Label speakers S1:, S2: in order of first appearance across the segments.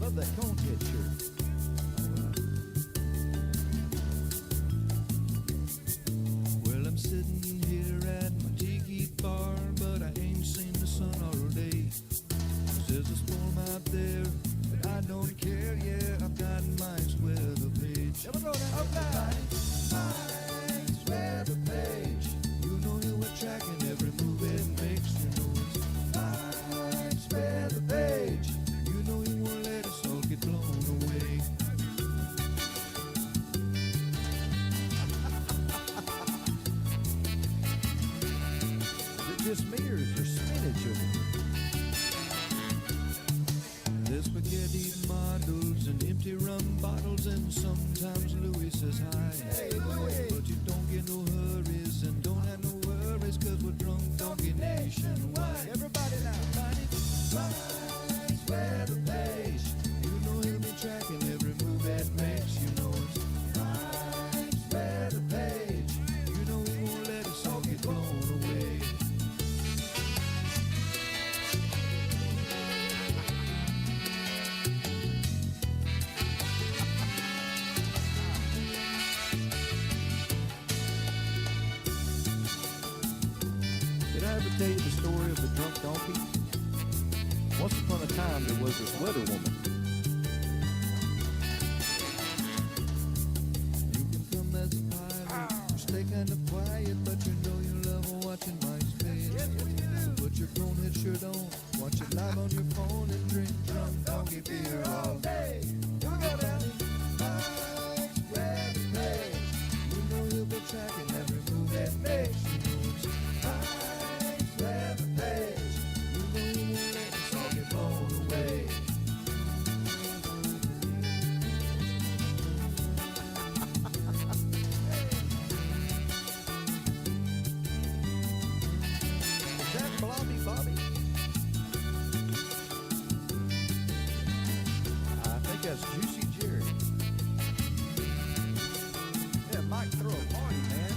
S1: love that Conehead shirt. Well, I'm sitting here at my tiki bar, but I ain't seen the sun all day. There's a storm out there, but I don't care. Yeah, I've got Mike's weather page. Here we go now. Okay. Mike's weather page. You know you were tracking every move it makes. You know it's Mike's weather page. You know he won't let us all get blown away. Is it just me or is there spinach in it? There's spaghetti models and empty rum bottles, and sometimes Louis says hi. Hey, Louis. But you don't get no hurries and don't have no worries, cause we're drunk donkey nationwide. Everybody now. Mike's weather page. You know he'll be tracking every move that makes. You know it's Mike's weather page. You know he won't let us all get blown away. Did I ever tell you the story of the drunk donkey? Once upon a time, there was this weather woman. You can come as a pilot, you stay kind of quiet, but you know you love watching Mike's face. So put your Conehead shirt on, watch it live on your phone, and drink drunk donkey beer all day. Here we go now. Mike's weather page. You know he'll be tracking every move that makes. You know it's Mike's weather page. You know he won't let us all get blown away. Is that Blobby Bobby? I think that's Juicy Jerry. Yeah, Mike, throw a party, man.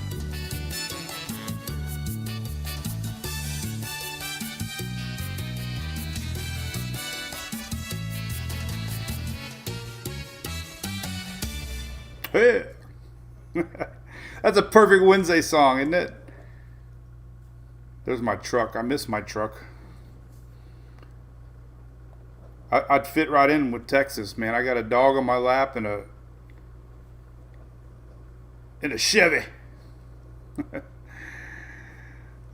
S2: Hey. That's a perfect Wednesday song, isn't it? There's my truck. I miss my truck. I'd fit right in with Texas, man. I got a dog on my lap and a Chevy.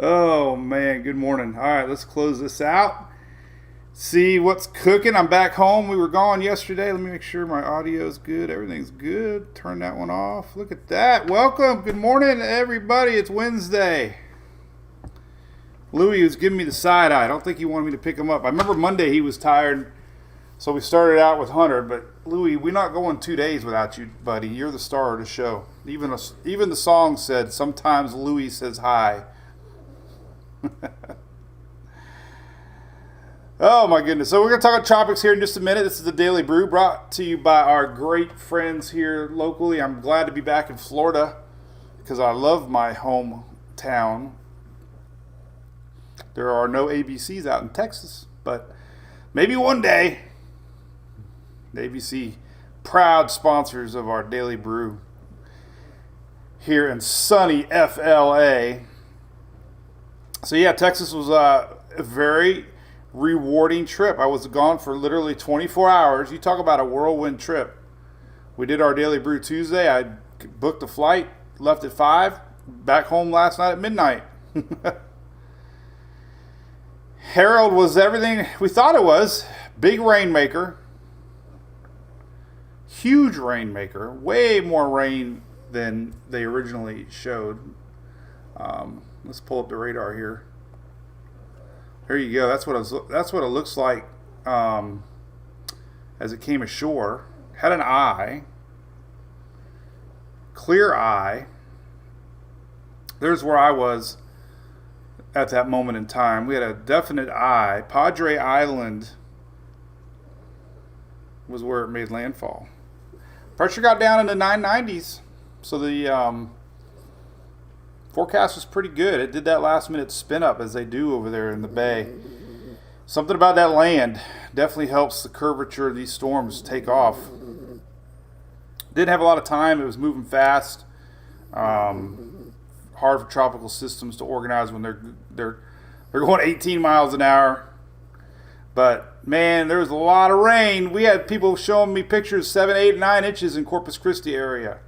S2: Oh, man. Good morning. All right, let's close this out. See what's cooking. I'm back home. We were gone yesterday. Let me make sure my audio is good. Everything's good. Turn that one off. Look at that. Welcome. Good morning, everybody. It's Wednesday. Louis was giving me the side eye. I don't think he wanted me to pick him up. I remember Monday he was tired, so we started out with Hunter. But Louis, we're not going 2 days without you, buddy. You're the star of the show. Even the song said, sometimes Louis says hi. Oh my goodness. So we're going to talk about tropics here in just a minute. This is the Daily Brew brought to you by our great friends here locally. I'm glad to be back in Florida because I love my hometown. There are no ABCs out in Texas, but maybe one day. The ABC, proud sponsors of our Daily Brew here in sunny FLA. So yeah, Texas was a very rewarding trip. I was gone for literally 24 hours. You talk about a whirlwind trip. We did our Daily Brew Tuesday. I booked a flight, left at 5, back home last night at midnight. Harold was everything we thought it was. Big rainmaker. Huge rainmaker. Way more rain than they originally showed. Let's pull up the radar here. There you go. That's what it looks like as it came ashore. Had an eye, clear eye. There's where I was at that moment in time. We had a definite eye. Padre Island was where it made landfall. Pressure got down into 990s, so the forecast was pretty good. It did that last minute spin up as they do over there in the bay. something about that land definitely helps the curvature of these storms take off. Didn't have a lot of time. It was moving fast. Hard for tropical systems to organize when they're going 18 miles an hour. But man, there was a lot of rain. We had people showing me pictures 7, 8, 9 inches in Corpus Christi area.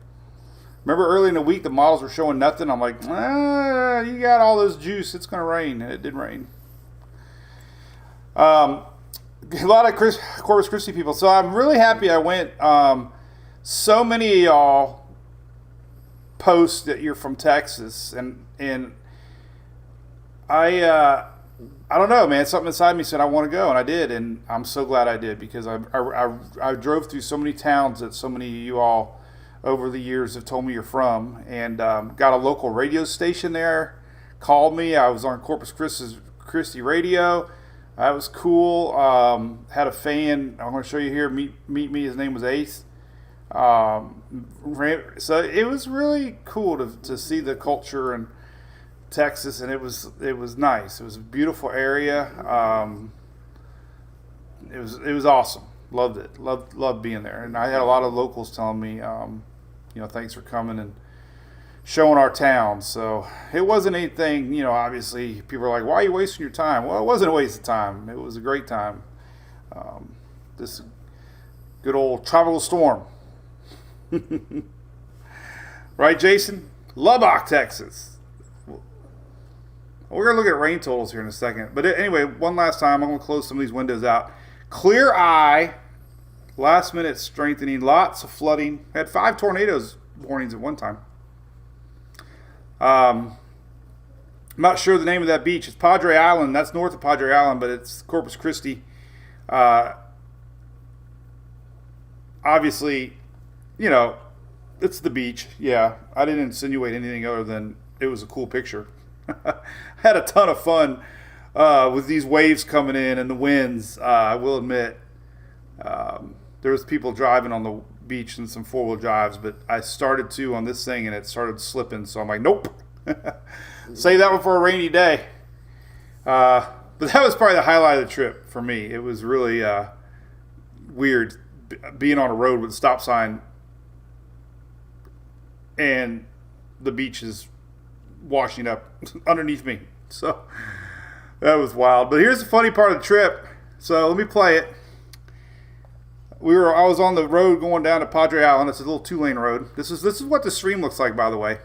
S2: Remember early in the week the models were showing nothing. I'm like, you got all this juice. It's going to rain, and it did rain. A lot of Corpus Christi people. So I'm really happy I went. So many of y'all post that you're from Texas, and I don't know, man. Something inside me said I want to go, and I did, and I'm so glad I did, because I drove through so many towns that so many of you all over the years have told me you're from, and got a local radio station there. Called me. I was on Corpus Christi radio. That was cool. Had a fan. I'm going to show you here. Meet me. His name was Ace. So it was really cool to see the culture in Texas, and it was nice. It was a beautiful area. It was awesome. Loved it. Loved being there. And I had a lot of locals telling me, thanks for coming and showing our town. So it wasn't anything, obviously people are like, why are you wasting your time? Well, it wasn't a waste of time. It was a great time. This good old tropical storm. Right, Jason? Lubbock, Texas. We're going to look at rain totals here in a second. But anyway, one last time, I'm going to close some of these windows out. Clear eye. Last minute strengthening. Lots of flooding. Had 5 tornadoes warnings at one time. I'm not sure the name of that beach. It's Padre Island. That's north of Padre Island, but it's Corpus Christi. Obviously, it's the beach. Yeah, I didn't insinuate anything other than it was a cool picture. Had a ton of fun with these waves coming in and the winds. I will admit, there was people driving on the beach in some 4-wheel drives, but I started to on this thing and it started slipping. So I'm like, nope. Save that one for a rainy day. But that was probably the highlight of the trip for me. It was really weird being on a road with a stop sign and the beach is washing up underneath me. So that was wild. But here's the funny part of the trip. So let me play it. I was on the road going down to Padre Island. It's a little 2-lane road. This is what the stream looks like, by the way.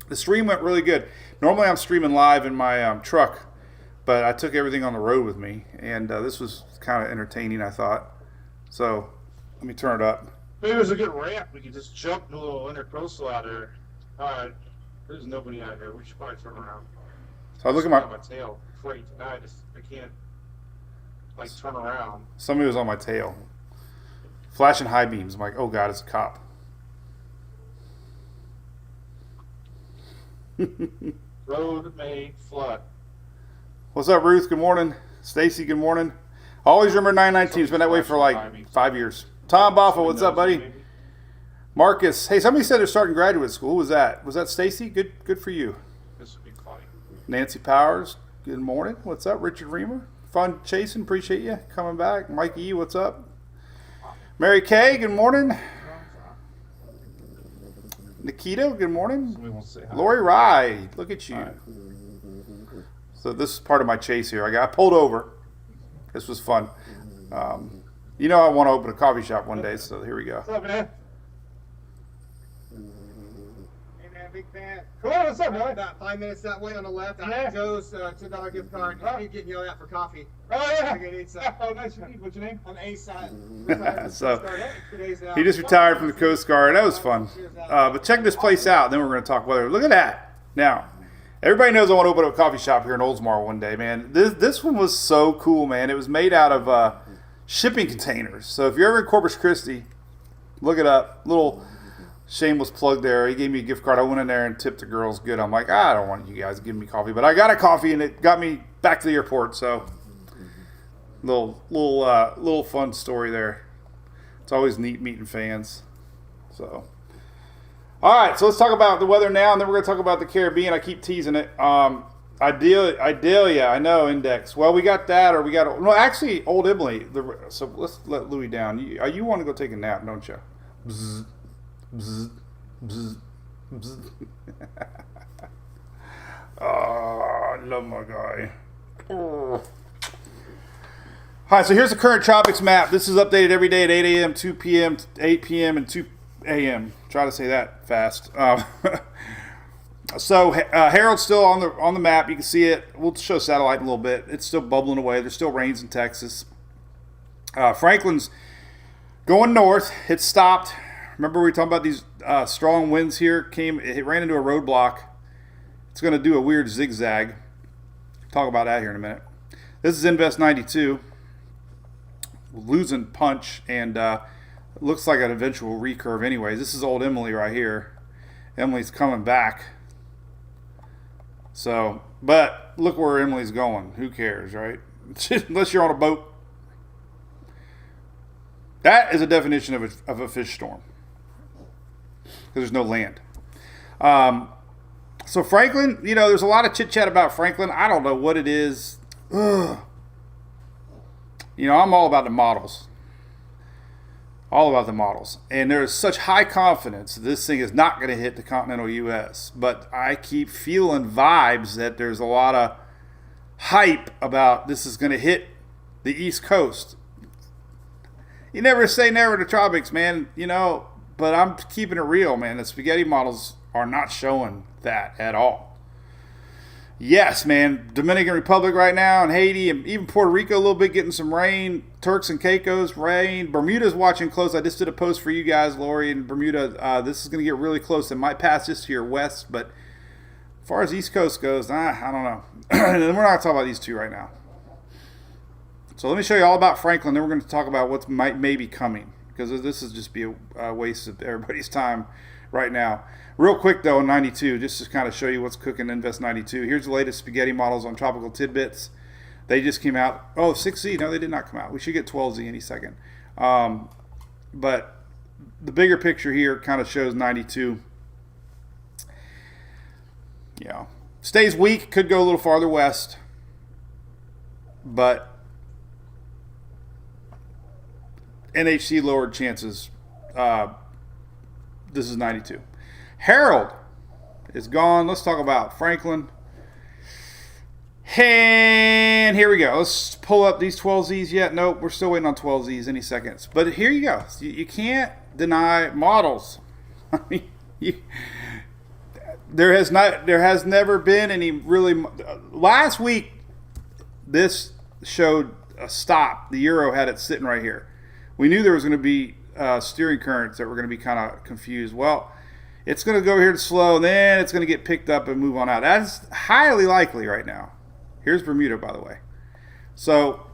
S2: The stream went really good. Normally I'm streaming live in my truck, but I took everything on the road with me, and this was kind of entertaining, I thought. So let me turn it up.
S3: Maybe it was a good ramp. We could just jump a little intercoastal out there. Alright, there's nobody out here. We should probably turn around.
S2: So I look at my
S3: tail. Great. I can't turn around.
S2: Somebody was on my tail, flashing high beams. I'm like, oh god, it's a cop.
S3: Road may flood.
S2: What's up, Ruth? Good morning. Stacy, good morning. Always remember 919. It's been that way for like 5 years. Tom Boffa, what's up, buddy? Marcus, hey, somebody said they're starting graduate school. Who was that? Was that Stacy? Good for you.
S3: This would be funny.
S2: Nancy Powers, good morning. What's up? Richard Reamer, fun chasing. Appreciate you coming back. Mike E, what's up? Mary Kay, good morning. Nikita, good morning. Lori Rye, look at you. So this is part of my chase here. I got pulled over. This was fun. I want to open a coffee shop one day, so here we go.
S3: What's up, man?
S4: Hey, man, big fan.
S3: Come on, what's up, man?
S4: About 5 minutes that way on the left. I
S3: Yeah.
S4: have Joe's $2 gift card. I keep getting yelled at for coffee.
S3: Oh, yeah.
S4: I get Ace.
S3: Oh, nice to meet you. What's your name?
S4: I'm Ace.
S2: So he just retired from the Coast Guard. That was fun. But check this place out. Then we're going to talk weather. Look at that. Now, everybody knows I want to open up a coffee shop here in Oldsmar one day, man. This one was so cool, man. It was made out of shipping containers. So if you're ever in Corpus Christi, look it up. Little shameless plug there. He gave me a gift card. I went in there and tipped the girls good. I'm like, I don't want you guys giving me coffee, but I got a coffee and it got me back to the airport. So little fun story there. It's always neat meeting fans. So all right, so let's talk about the weather now, and then we're going to talk about the Caribbean. I keep teasing it. Idealia, I know, index. Well, we got that, or we got no. Actually, Old Emily. So let's let Louis down. You want to go take a nap, don't you? Bzz, bzz, bzz, bzz. Oh, I love my guy. Oh. All right, so here's the current tropics map. This is updated every day at 8 a.m., 2 p.m., 8 p.m., and 2 a.m. Try to say that fast. So Harold's still on the map. You can see it. We'll show satellite in a little bit. It's still bubbling away. There's still rains in Texas. Franklin's going north. It stopped. Remember we were talking about these strong winds here? It ran into a roadblock. It's going to do a weird zigzag. Talk about that here in a minute. This is Invest 92. Losing punch, and looks like an eventual recurve anyways. This is Old Emily right here. Emily's coming back. So, but look where Emily's going. Who cares, right? Unless you're on a boat. That is a definition of a fish storm. Because there's no land. So Franklin, there's a lot of chit chat about Franklin. I don't know what it is. Ugh. I'm all about the models. All about the models. And there is such high confidence that this thing is not going to hit the continental U.S. But I keep feeling vibes that there's a lot of hype about this is going to hit the East Coast. You never say never to tropics, man. But I'm keeping it real, man. The spaghetti models are not showing that at all. Yes, man. Dominican Republic right now, and Haiti, and even Puerto Rico a little bit getting some rain. Turks and Caicos, rain. Bermuda's watching close. I just did a post for you guys, Lori, in Bermuda. This is going to get really close. It might pass this to your west, but as far as East Coast goes, I don't know. And we're not talking about these two right now. So let me show you all about Franklin. Then we're going to talk about what may be coming, because this is just be a waste of everybody's time right now. Real quick, though, in 92, just to kind of show you what's cooking Invest 92. Here's the latest spaghetti models on Tropical Tidbits. They just came out. Oh, 6Z. No, they did not come out. We should get 12Z any second. But the bigger picture here kind of shows 92. Stays weak. Could go a little farther west. But NHC lowered chances. This is 92. Harold is gone. Let's talk about Franklin. And here we go. Let's pull up these 12Zs yet. Nope, we're still waiting on 12Zs any seconds. But here you go. You can't deny models. I mean, there has never been any really. Last week, this showed a stop. The euro had it sitting right here. We knew there was going to be steering currents that were going to be kind of confused. Well, it's going to go over here to slow, and then it's going to get picked up and move on out. That's highly likely right now. Here's Bermuda, by the way. So,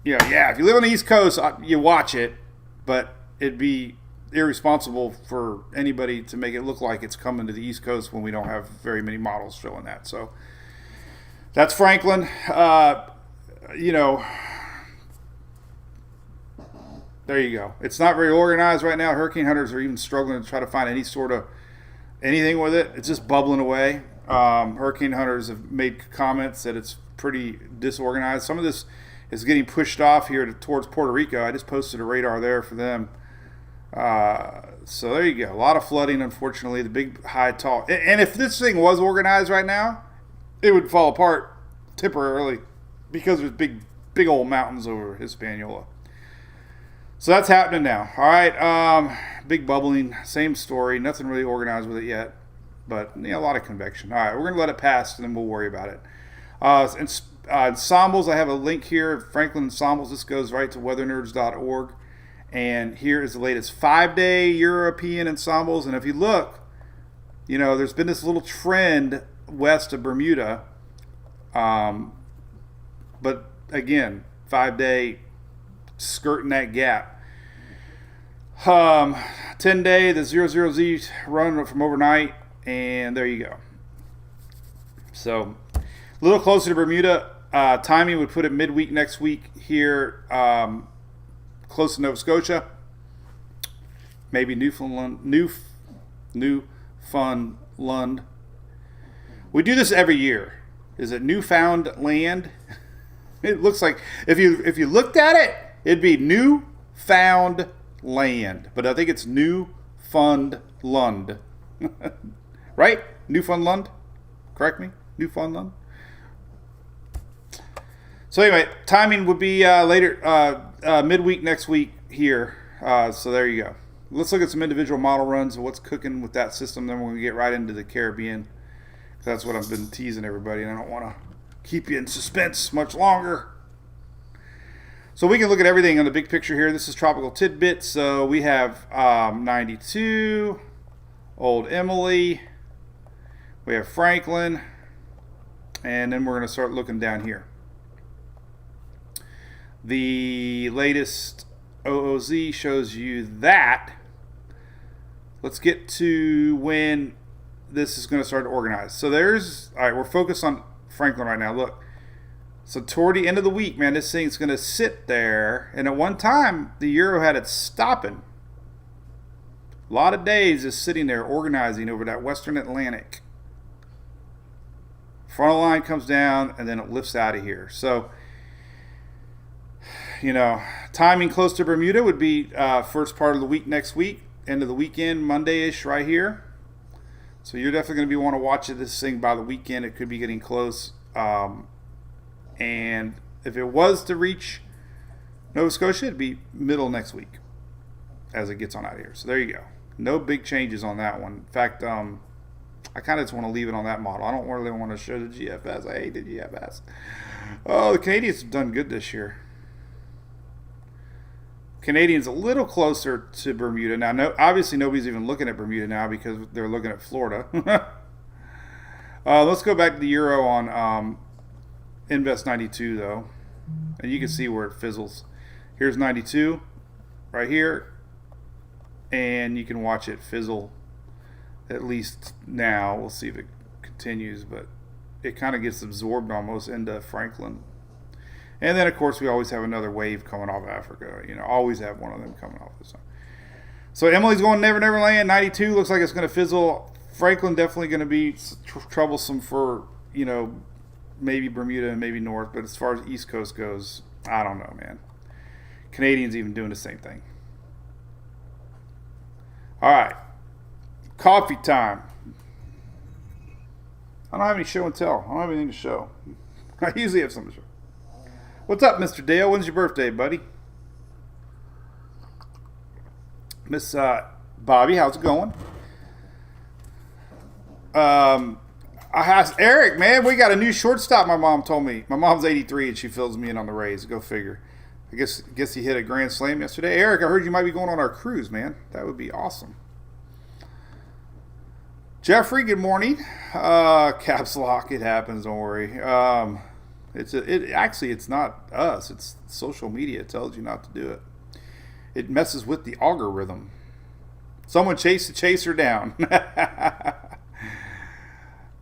S2: if you live on the East Coast, you watch it, but it'd be irresponsible for anybody to make it look like it's coming to the East Coast when we don't have very many models showing that. So, that's Franklin. There you go. It's not very organized right now. Hurricane hunters are even struggling to try to find any sort of anything with it. It's just bubbling away. Hurricane hunters have made comments that it's pretty disorganized. Some of this is getting pushed off here towards Puerto Rico. I just posted a radar there for them. So there you go. A lot of flooding, unfortunately. The big, high, tall. And if this thing was organized right now, it would fall apart temporarily because there's big old mountains over Hispaniola. So that's happening now. All right. Big bubbling. Same story. Nothing really organized with it yet. But a lot of convection. All right. We're going to let it pass, and then we'll worry about it. Ensembles, I have a link here. Franklin Ensembles. This goes right to weathernerds.org. And here is the latest 5-day European ensembles. And if you look, there's been this little trend west of Bermuda. But again, 5-day skirting that gap. 10-day, the 00Z run from overnight, and there you go. So, a little closer to Bermuda. Timing would put it midweek next week here, close to Nova Scotia. Maybe Newfoundland. We do this every year. Is it Newfoundland? It looks like if you looked at it, it'd be Newfound Land, but I think it's Newfoundland, right? Newfoundland, correct me, Newfoundland. So anyway, timing would be later, midweek next week here. So there you go. Let's look at some individual model runs of what's cooking with that system. Then we're going to get right into the Caribbean. That's what I've been teasing everybody, and I don't want to keep you in suspense much longer. So we can look at everything on the big picture here. This is Tropical Tidbits. So we have 92, Old Emily, we have Franklin, and then we're going to start looking down here. The latest OOZ shows you that. Let's get to when this is going to start to organize. So there's, all right, we're focused on Franklin right now. Look, so toward the end of the week, man, this thing's going to sit there. And at one time, the euro had it stopping. A lot of days is sitting there organizing over that Western Atlantic. Frontal line comes down, and then it lifts out of here. So, you know, timing close to Bermuda would be first part of the week next week, end of the weekend, Monday-ish right here. So you're definitely going to be want to watch this thing by the weekend. It could be getting close. And if it was to reach Nova Scotia, it'd be middle next week as it gets on out of here. So there you go. No big changes on that one. In fact, I kind of just want to leave it on that model. I don't really want to show the GFS. I hate the GFS. Oh, the Canadians have done good this year. Canadians a little closer to Bermuda now. No, obviously nobody's even looking at Bermuda now because they're looking at Florida. Let's go back to the euro on Invest 92 though, and you can see where it fizzles. Here's 92 right here, and you can watch it fizzle at least now. We'll see if it continues, but it kind of gets absorbed almost into Franklin. And then, of course, we always have another wave coming off Africa. You know, always have one of them coming off this time. So Emily's going Never Never Land. 92 looks like it's going to fizzle. Franklin definitely going to be troublesome for, you know, maybe Bermuda and maybe North. But as far as East Coast goes, I don't know, man. Canadians even doing the same thing. All right. Coffee time. I don't have any show and tell. I don't have anything to show. I usually have something to show. What's up, Mr. Dale? When's your birthday, buddy? Miss Bobby, how's it going? I asked Eric, man, we got a new shortstop, my mom told me. My mom's 83 and she fills me in on the Rays. Go figure. I guess he hit a grand slam yesterday. Eric, I heard you might be going on our cruise, man. That would be awesome. Jeffrey, good morning. Caps lock, it happens, don't worry. It's not us. It's social media. It tells you not to do it. It messes with the algorithm. Someone chase the chaser down.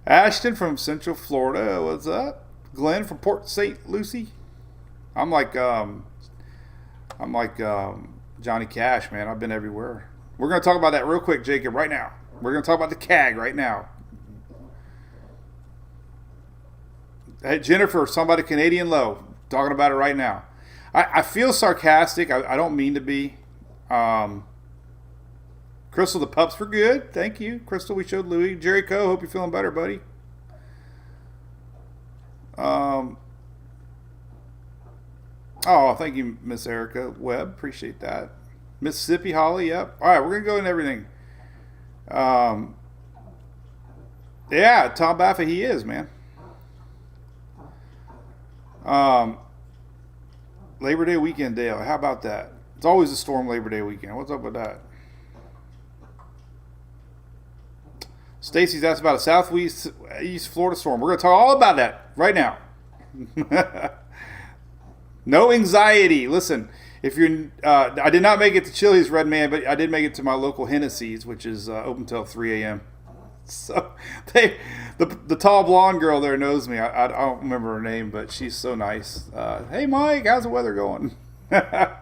S2: Ashton from Central Florida. What's up? Glenn from Port St. Lucie. I'm like Johnny Cash, man. I've been everywhere. We're going to talk about that real quick, Jacob, right now. We're going to talk about the CAG right now. Hey, Jennifer, somebody Canadian low. Talking about it right now. I feel sarcastic. I don't mean to be. Crystal, the pups were good. Thank you. Crystal, we showed Louis. Jerry Coe, hope you're feeling better, buddy. Oh, thank you, Miss Erica Webb. Appreciate that. Mississippi Holly, yep. All right, we're going to go into everything. Yeah, Tom Baffa, he is, man. Labor Day weekend, Dale. How about that? It's always a storm Labor Day weekend. What's up with that? Stacy's asked about a southeast East Florida storm. We're going to talk all about that right now. No anxiety. Listen, if you're, I did not make it to Chili's, Red Man, but I did make it to my local Hennessy's, which is open till 3 a.m. So the tall blonde girl there knows me. I don't remember her name, but she's so nice. Hey, Mike, how's the weather going? I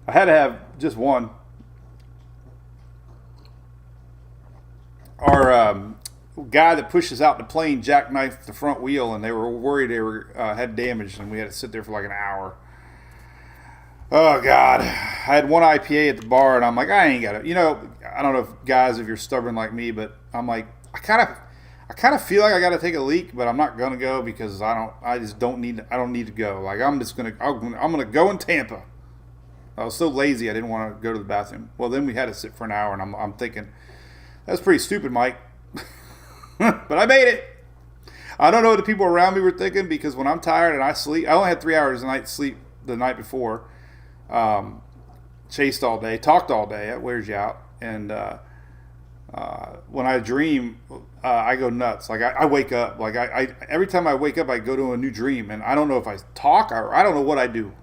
S2: had to have just one. Our guy that pushes out the plane jackknifed the front wheel, and they were worried they were had damage, and we had to sit there for like an hour. Oh God, I had one IPA at the bar, and I'm like, I ain't got it. You know, I don't know if guys, if you're stubborn like me, but I'm like, I kind of feel like I got to take a leak, but I'm not gonna go because I don't need to go. Like I'm gonna go in Tampa. I was so lazy I didn't want to go to the bathroom. Well, then we had to sit for an hour, and I'm thinking, that's pretty stupid, Mike. But I made it. I don't know what the people around me were thinking, because when I'm tired and I sleep, I only had 3 hours a night sleep the night before. Chased all day, talked all day. It wears you out. And when I dream, I go nuts. Like I wake up. Like I every time I wake up, I go to a new dream, and I don't know if I talk or I don't know what I do.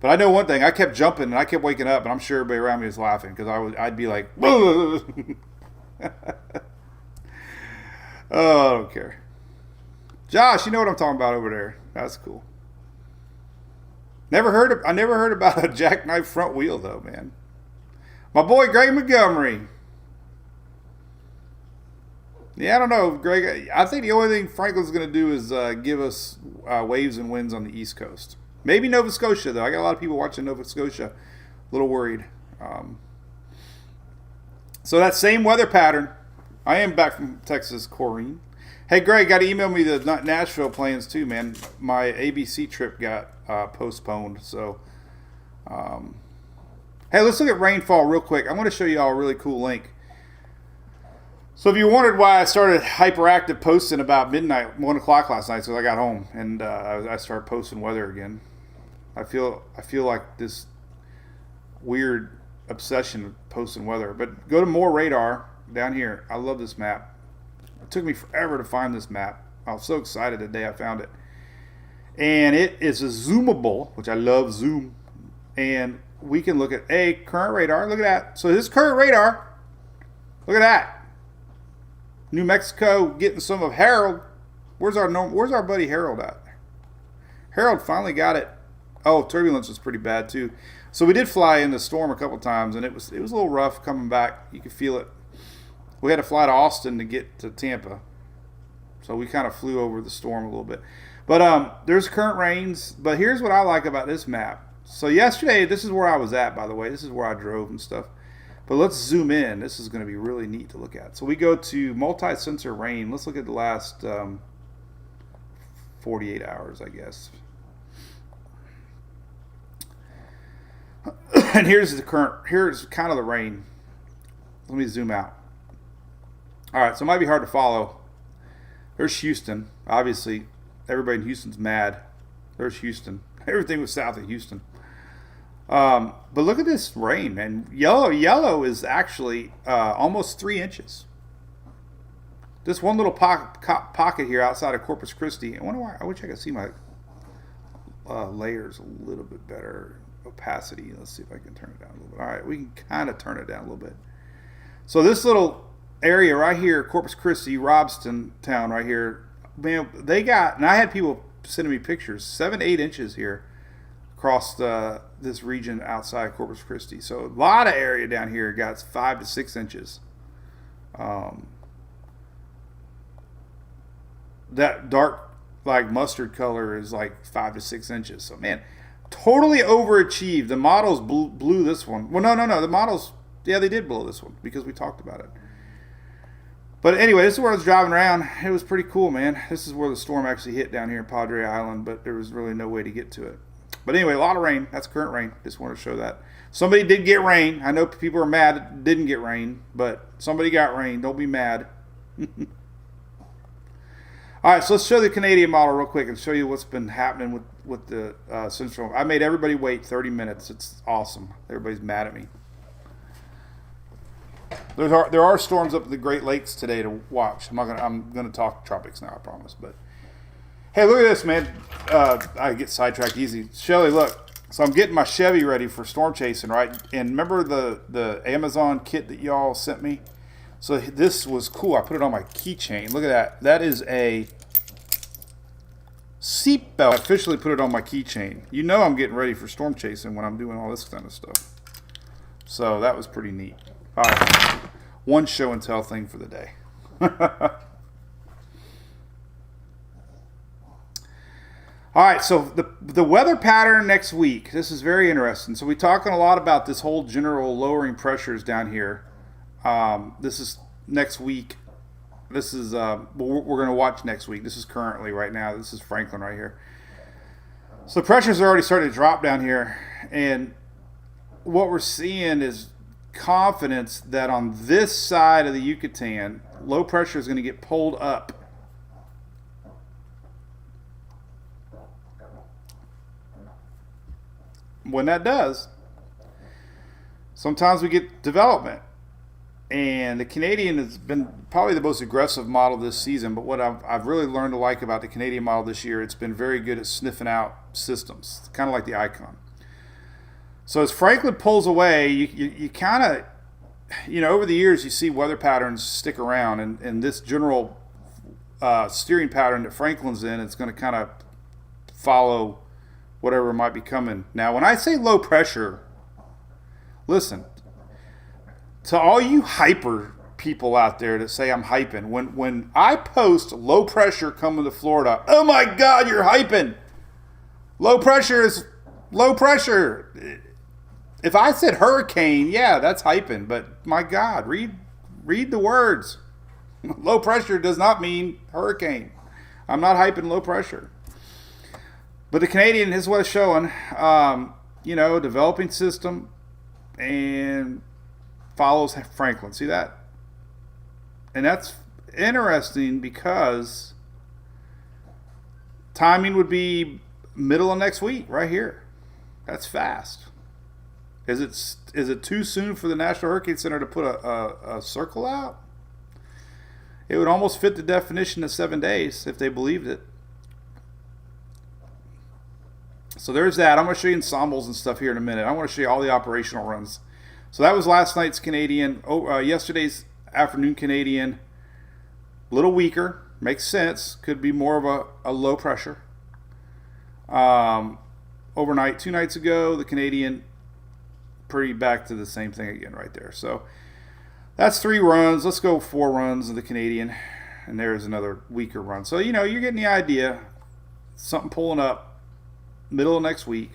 S2: But I know one thing: I kept jumping and I kept waking up, and I'm sure everybody around me was laughing because I'd be like, oh, I don't care. Josh, you know what I'm talking about over there. That's cool. I never heard about a jackknife front wheel though, man. My boy Greg Montgomery. Yeah, I don't know, Greg. I think the only thing Franklin's going to do is give us waves and winds on the East Coast. Maybe Nova Scotia, though. I got a lot of people watching Nova Scotia. A little worried. So that same weather pattern. I am back from Texas, Corrine. Hey, Greg, got to email me the Nashville plans, too, man. My ABC trip got postponed. So, hey, let's look at rainfall real quick. I'm going to show you all a really cool link. So if you wondered why I started hyperactive posting about midnight, 1 o'clock last night, so I got home and I started posting weather again. I feel like this weird obsession of posting weather. But go to More Radar down here. I love this map. It took me forever to find this map. I was so excited the day I found it. And it is a zoomable, which I love Zoom. And we can look at current radar. Look at that. So this current radar. Look at that. New Mexico getting some of Harold. Where's our buddy Harold at? Harold finally got it. Oh, turbulence was pretty bad too. So we did fly in the storm a couple times, and it was a little rough coming back. You could feel it. We had to fly to Austin to get to Tampa, so we kind of flew over the storm a little bit. But there's current rains. But here's what I like about this map. So yesterday, this is where I was at, by the way. This is where I drove and stuff. But let's zoom in. This is going to be really neat to look at. So we go to multi-sensor rain. Let's look at the last 48 hours, I guess. And here's kind of the rain. Let me zoom out. All right, so it might be hard to follow. There's Houston. Obviously, everybody in Houston's mad. There's Houston. Everything was south of Houston. But look at this rain, man. Yellow is actually almost 3 inches. This one little pocket here outside of Corpus Christi. I wish I could see my layers a little bit better. Opacity. Let's see if I can turn it down a little bit. All right, we can kind of turn it down a little bit. So this little area right here, Corpus Christi, Robston town right here, man, and I had people sending me pictures, 7-8 inches here across this region outside Corpus Christi. So a lot of area down here got 5 to 6 inches. That dark, like mustard color, is like 5 to 6 inches. So man, totally overachieved. The models blew this one. Well, no. The models, yeah, they did blow this one because we talked about it. But anyway, this is where I was driving around. It was pretty cool, man. This is where the storm actually hit down here in Padre Island, but there was really no way to get to it. But anyway, a lot of rain. That's current rain. Just wanted to show that. Somebody did get rain. I know people are mad it didn't get rain, but somebody got rain. Don't be mad. All right, so let's show the Canadian model real quick and show you what's been happening with the Central. I made everybody wait 30 minutes. It's awesome. Everybody's mad at me. There are storms up the Great Lakes today to watch. I'm gonna talk tropics now, I promise. But hey, look at this, man. I get sidetracked easy. Shelly, look. So I'm getting my Chevy ready for storm chasing, right? And remember the Amazon kit that y'all sent me? So this was cool. I put it on my keychain. Look at that. That is a seatbelt. I officially put it on my keychain. You know I'm getting ready for storm chasing when I'm doing all this kind of stuff. So that was pretty neat. All right. One show and tell thing for the day. All right, so the weather pattern next week. This is very interesting. So we're talking a lot about this whole general lowering pressures down here. This is next week. This is we're going to watch next week. This is currently right now. This is Franklin right here. So the pressures are already starting to drop down here, and what we're seeing is confidence that on this side of the Yucatan, low pressure is going to get pulled up. When that does, sometimes we get development. And the Canadian has been probably the most aggressive model this season, but what I've really learned to like about the Canadian model this year, it's been very good at sniffing out systems, kind of like the Icon. So as Franklin pulls away, you kind of, over the years you see weather patterns stick around, and this general steering pattern that Franklin's in, it's going to kind of follow whatever might be coming. Now, when I say low pressure, listen, to all you hyper people out there that say I'm hyping, when I post low pressure coming to Florida, oh my God, you're hyping. Low pressure is low pressure. If I said hurricane, yeah, that's hyping. But my God, read the words. Low pressure does not mean hurricane. I'm not hyping low pressure. But the Canadian is what it's showing. Developing system and follows Franklin. See that? And that's interesting because timing would be middle of next week, right here. That's fast. Is it too soon for the National Hurricane Center to put a circle out? It would almost fit the definition of 7 days if they believed it. So there's that. I'm going to show you ensembles and stuff here in a minute. I want to show you all the operational runs. So that was last night's Canadian. Yesterday's afternoon Canadian. A little weaker. Makes sense. Could be more of a low pressure. Overnight, 2 nights ago, the Canadian, pretty back to the same thing again right there. So that's 3 runs. Let's go 4 runs of the Canadian. And there's another weaker run. So, you're getting the idea. Something pulling up middle of next week.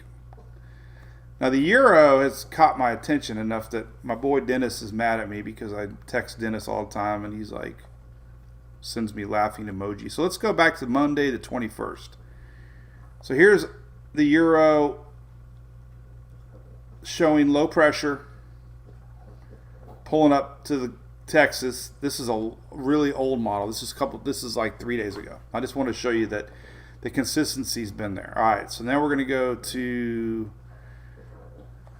S2: Now the Euro has caught my attention enough that my boy Dennis is mad at me because I text Dennis all the time and he's like, sends me laughing emoji. So let's go back to Monday the 21st. So here's the Euro showing low pressure pulling up to the Texas. This is a really old model. This is like 3 days ago. I just want to show you that the consistency's been there. All right, so now we're going to go to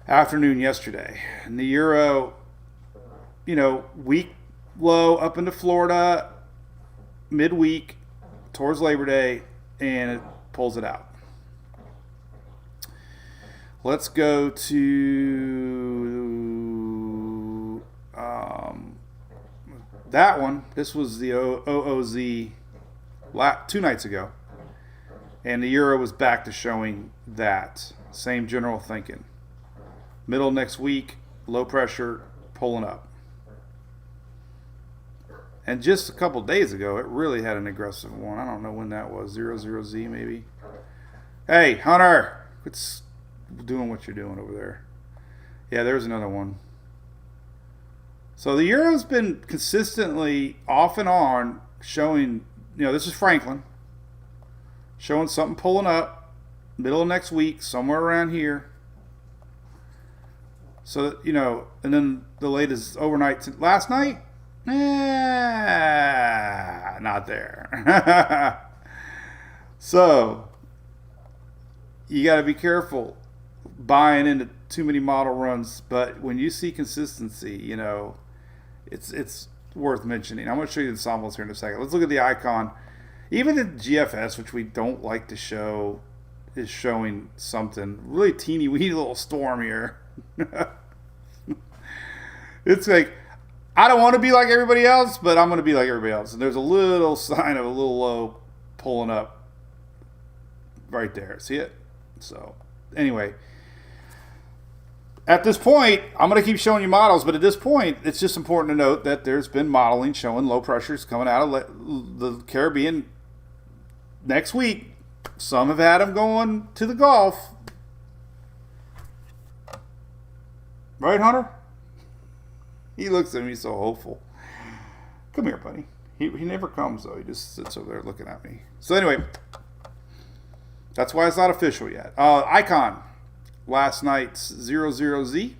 S2: afternoon yesterday. And the Euro, week low up into Florida, midweek towards Labor Day, and it pulls it out. Let's go to that one. This was the OOZ 2 nights ago. And the Euro was back to showing that. Same general thinking. Middle next week, low pressure, pulling up. And just a couple days ago, it really had an aggressive one. I don't know when that was. 00Z maybe. Hey, Hunter, quit doing what you're doing over there. Yeah, there's another one. So the Euro's been consistently off and on showing, this is Franklin. Showing something pulling up middle of next week, somewhere around here. So, and then the latest overnight last night, not there. So, you got to be careful buying into too many model runs. But when you see consistency, it's worth mentioning. I'm going to show you the ensembles here in a second. Let's look at the Icon. Even the GFS, which we don't like to show, is showing something. Really teeny weeny little storm here. It's like, I don't want to be like everybody else, but I'm going to be like everybody else. And there's a little sign of a little low pulling up right there. See it? So, anyway. At this point, I'm going to keep showing you models, but at this point, it's just important to note that there's been modeling showing low pressures coming out of the Caribbean next week. Some have had him going to the Gulf. Right, Hunter? He looks at me so hopeful. Come here, buddy. He never comes, though. He just sits over there looking at me. So anyway, that's why it's not official yet. Icon, last night's 00Z.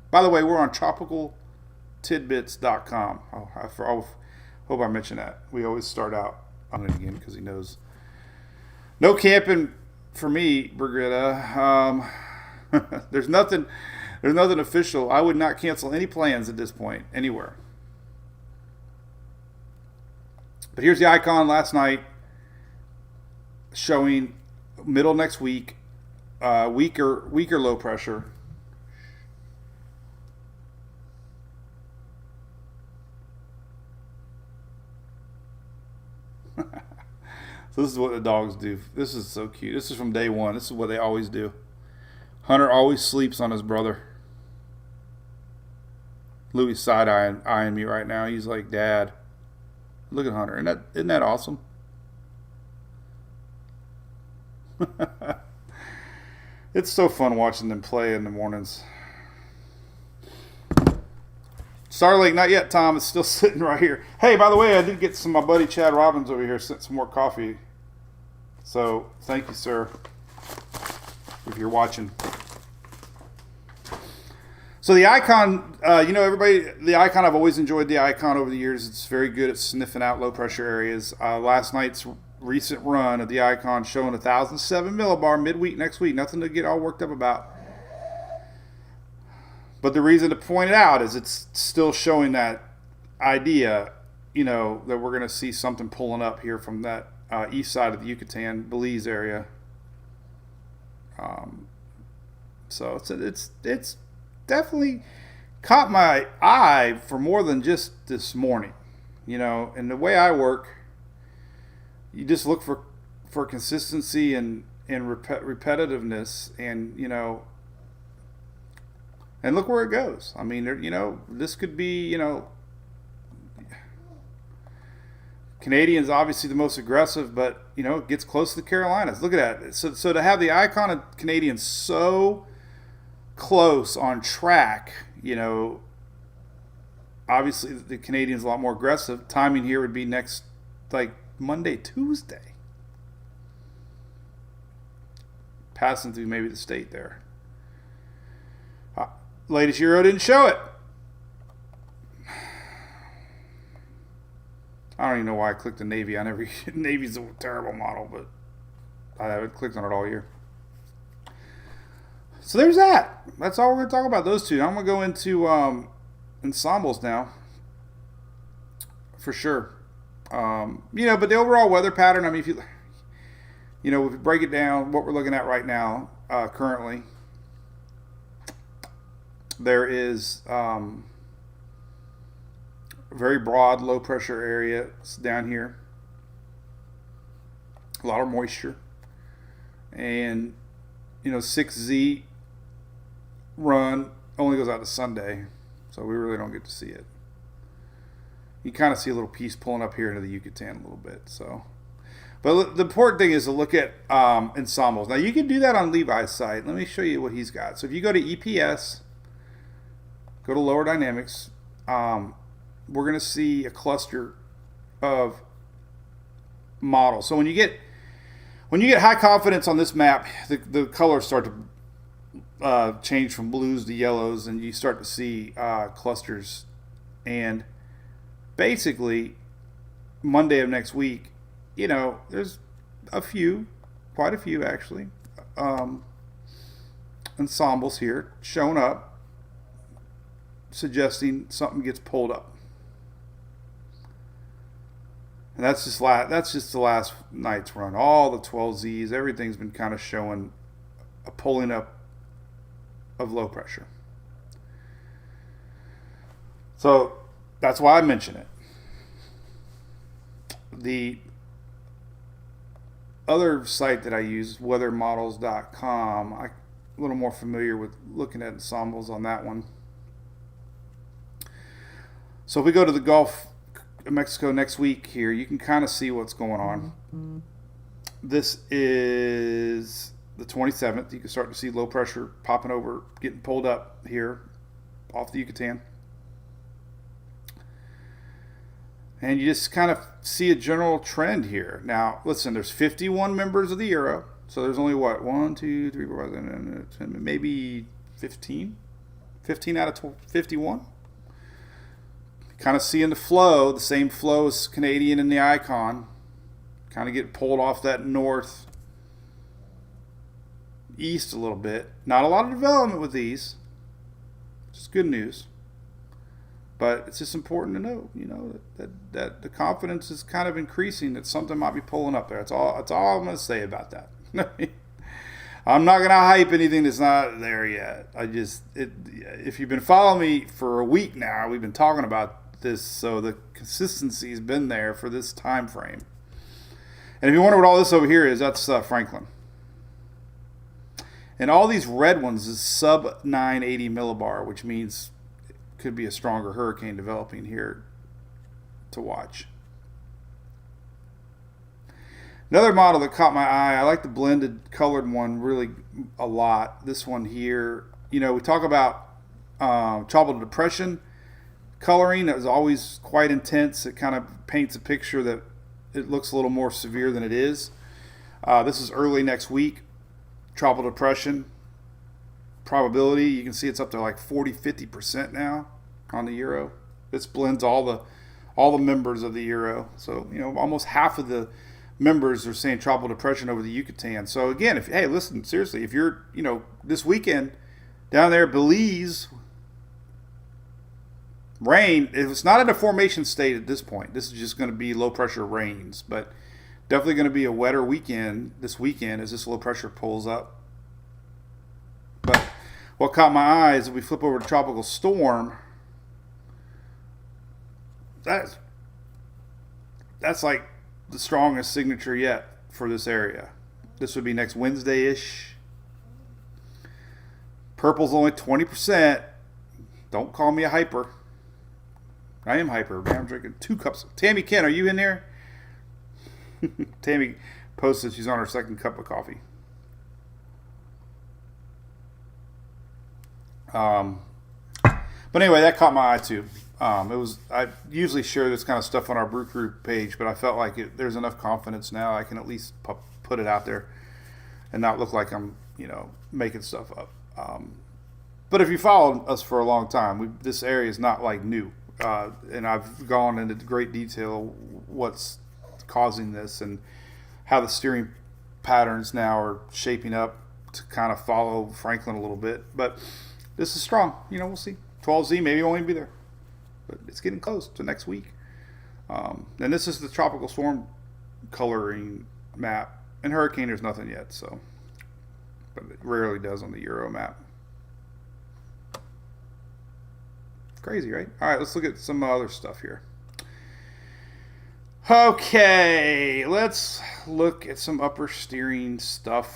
S2: By the way, we're on tropicaltidbits.com. I hope I mentioned that. We always start out on it again because he knows. No camping for me, Brigitta. There's nothing official. I would not cancel any plans at this point, anywhere. But here's the icon last night showing middle next week, weaker low pressure. So this is what the dogs do. This is so cute. This is from day one. This is what they always do. Hunter always sleeps on his brother. Louis side-eyeing me right now. He's like, Dad, look at Hunter. Isn't that awesome? It's so fun watching them play in the mornings. Starlink, not yet, Tom. It's still sitting right here. Hey, by the way, I did get my buddy Chad Robbins over here sent some more coffee. So, thank you, sir, if you're watching. So the icon, everybody, the icon, I've always enjoyed the icon over the years. It's very good at sniffing out low pressure areas. Last night's recent run of the icon showing 1,007 millibar midweek next week. Nothing to get all worked up about. But the reason to point it out is it's still showing that idea, that we're going to see something pulling up here from that east side of the Yucatan, Belize area. So it's definitely caught my eye for more than just this morning, and the way I work, you just look for consistency and repetitiveness, and and look where it goes. I mean, this could be, Canadians obviously the most aggressive, but it gets close to the Carolinas. Look at that. So to have the icon of Canadians so close on track, obviously the Canadians a lot more aggressive. Timing here would be next, like Monday, Tuesday, passing through maybe the state there. Latest Euro didn't show it. I don't even know why I clicked the Navy. Navy's a terrible model, but I haven't clicked on it all year. So there's that. That's all we're going to talk about, those two. I'm going to go into ensembles now, for sure. But the overall weather pattern, I mean, if you break it down, what we're looking at right now, currently, there is very broad low pressure area down here, a lot of moisture, and 6Z run only goes out to Sunday, so we really don't get to see it. You kind of see a little piece pulling up here into the Yucatan a little bit. So, but the important thing is to look at ensembles. Now you can do that on Levi's site. Let me show you what he's got. So if you go to EPS, go to Lower Dynamics, we're going to see a cluster of models. So when you get high confidence on this map, the colors start to change from blues to yellows, and you start to see clusters. And basically, Monday of next week, there's quite a few actually, ensembles here showing up, suggesting something gets pulled up. And that's just the last night's run. All the 12Zs, everything's been kind of showing a pulling up of low pressure. So that's why I mention it. The other site that I use, weathermodels.com, I'm a little more familiar with looking at ensembles on that one. So if we go to the Gulf of Mexico next week here, you can kind of see what's going on. This is the 27th. You can start to see low pressure popping over, getting pulled up here off the Yucatan. And you just kind of see a general trend here. Now, listen, there's 51 members of the Euro. So there's only what? 1, 2, 3, 4, 5, maybe 15? 15 out of 51? Kind of seeing the flow, the same flow as Canadian in the icon. Kind of get pulled off that north east a little bit. Not a lot of development with these. Just good news. But it's just important to know, that the confidence is kind of increasing, that something might be pulling up there. That's all I'm going to say about that. I'm not going to hype anything that's not there yet. If you've been following me for a week now, we've been talking about this, so the consistency's been there for this time frame. And if you wonder what all this over here is, that's Franklin. And all these red ones is sub 980 millibar, which means could be a stronger hurricane developing here to watch. Another model that caught my eye, I like the blended colored one really a lot. This one here, we talk about tropical depression coloring. That was always quite intense. It kind of paints a picture that it looks a little more severe than it is. This is early next week. Tropical depression probability, you can see it's up to like 40-50% now on the Euro. This blends all the members of the Euro. So, almost half of the members are saying tropical depression over the Yucatan. So again, listen, seriously, if you're, this weekend down there, Belize, rain, if it's not in a formation state at this point, this is just going to be low pressure rains, but definitely going to be a wetter weekend this weekend as this low pressure pulls up. But what caught my eye is if we flip over to tropical storm, that's like the strongest signature yet for this area. This would be next Wednesday-ish. Purple's only 20%. Don't call me a hyper. I am hyper, man. I'm drinking 2 cups. Tammy Ken, are you in there? Tammy posted she's on her second cup of coffee. But anyway, that caught my eye too. I usually share this kind of stuff on our Brew Crew page, but I felt like there's enough confidence now I can at least put it out there and not look like I'm, making stuff up. But if you followed us for a long time, this area is not like new. And I've gone into great detail what's causing this and how the steering patterns now are shaping up to kind of follow Franklin a little bit. But this is strong. We'll see. 12Z maybe won't even be there. But it's getting close to next week. And this is the tropical storm coloring map. And hurricane, there's nothing yet. So, but it rarely does on the Euro map. Crazy, right? All right, let's look at some other stuff here. Okay, let's look at some upper steering stuff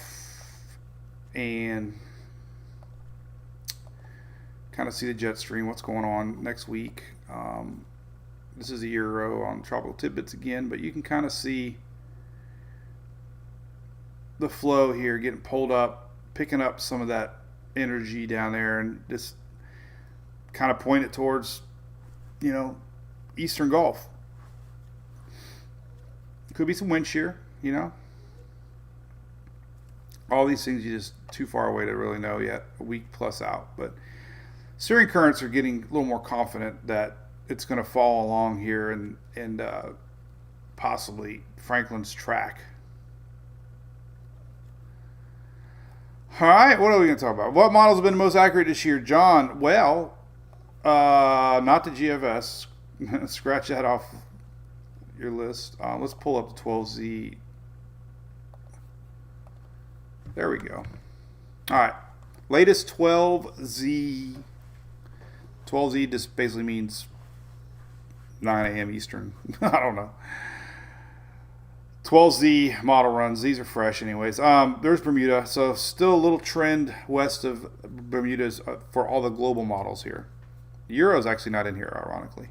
S2: and kind of see the jet stream, what's going on next week. This is a Euro on tropical tidbits again, but you can kind of see the flow here getting pulled up, picking up some of that energy down there, and just kind of point it towards, Eastern Gulf. Could be some wind shear, All these things you just too far away to really know yet, a week plus out. But steering currents are getting a little more confident that it's going to fall along here and possibly Franklin's track. All right, what are we going to talk about? What models have been the most accurate this year, John? Well, not the GFS. Scratch that off your list. Let's pull up the 12Z. There we go. All right, latest 12Z. 12Z just basically means 9 a.m. Eastern. I don't know. 12Z model runs. These are fresh anyways. There's Bermuda. So still a little trend west of Bermuda's for all the global models here. Euro's actually not in here, ironically.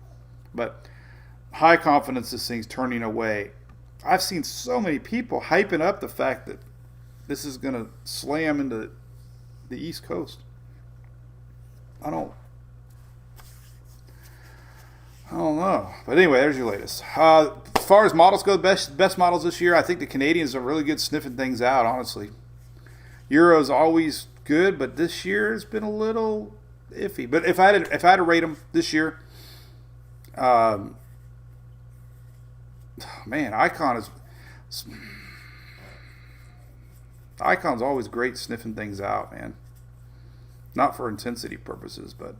S2: But high confidence this thing's turning away. I've seen so many people hyping up the fact that this is going to slam into the East Coast. I don't know. But anyway, there's your latest. As far as models go, best models this year, I think the Canadians are really good sniffing things out, honestly. Euro's always good, but this year has been a little iffy. But if I had to rate them this year, man, Icon's always great sniffing things out, man. Not for intensity purposes, but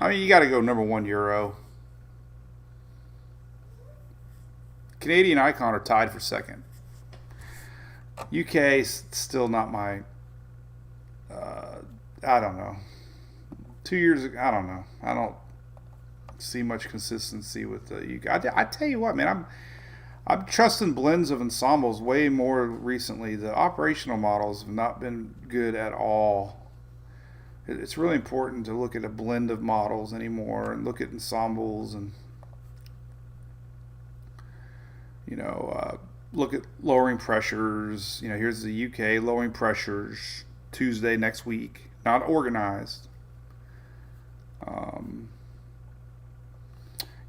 S2: I mean, you got to go number one Euro. Canadian Icon are tied for second. UK still not my. I don't know. 2 years ago, I don't know. I don't see much consistency with the UK. I tell you what, man, I'm trusting blends of ensembles way more recently. The operational models have not been good at all. It's really important to look at a blend of models anymore and look at ensembles and, look at lowering pressures. Here's the UK lowering pressures Tuesday next week. Not organized.